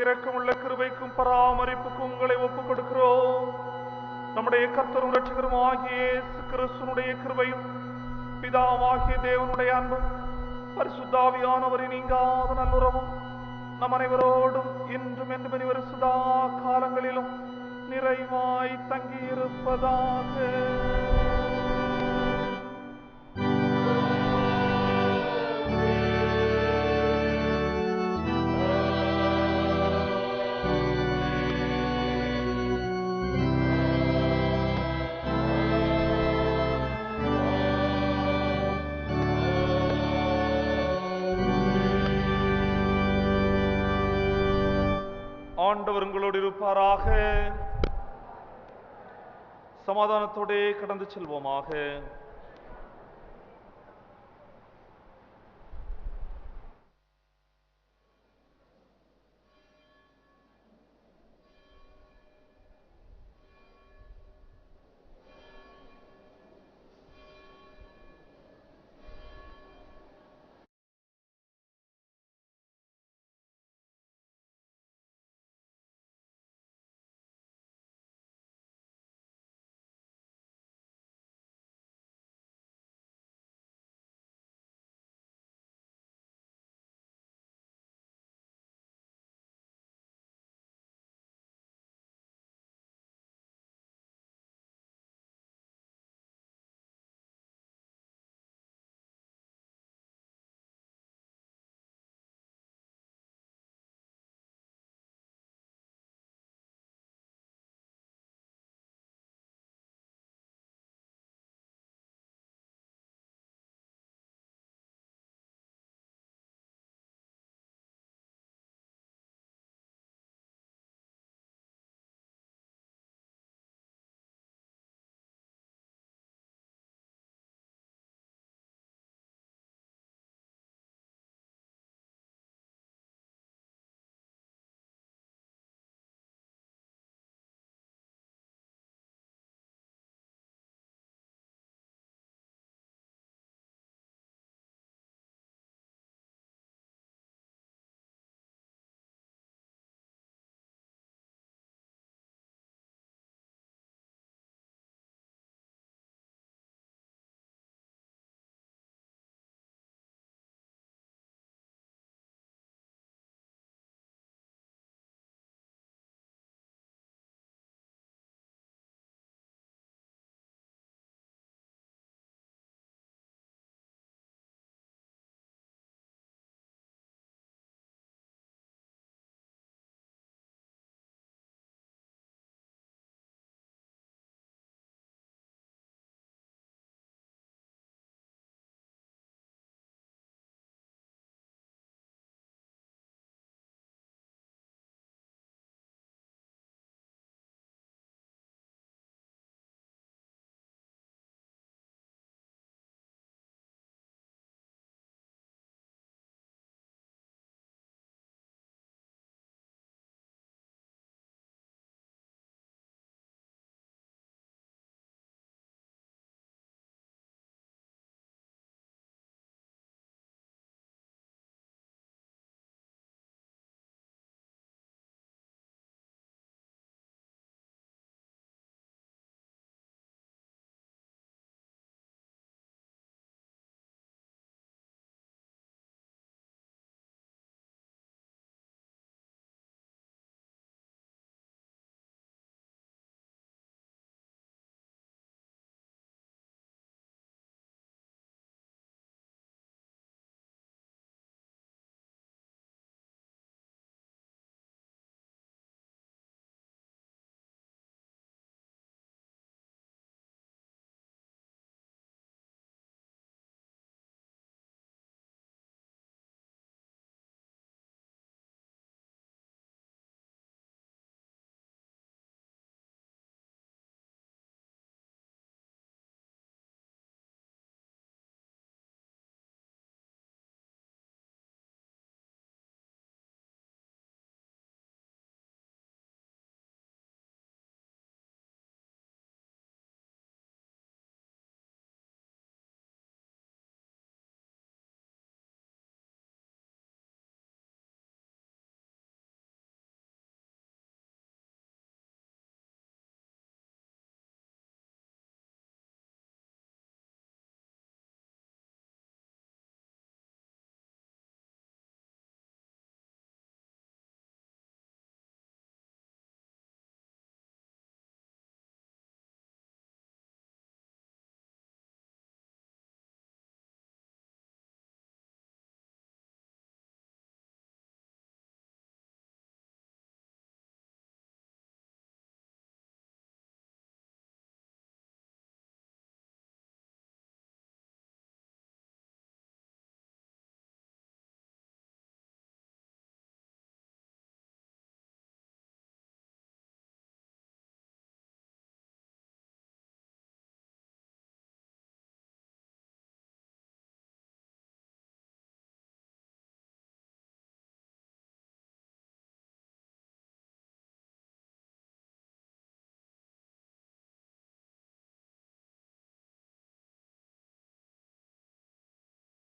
இரக்கமுள்ள கிருபைக்கும் பராமரிப்புக்கும் உங்களை ஒப்புக் கொடுக்கிறோம். நம்முடைய கர்த்தரும் இரட்சகரும் ஆகிய இயேசு கிறிஸ்துவினுடைய கிருபையும் பிதாவாகிய தேவனுடைய அன்பும் பரிசுத்தாவியானவரின் நீங்காத நல்லுறவும் நம் அனைவரோடும் இன்றும் என்றும் இனி வரும் சதா காலங்களிலும் நிறைவாய் தங்கியிருப்பதாக. ஆண்டவர் உங்களோடு இருப்பாராக. சமாதானத்தோடே கடந்து செல்வோமாக.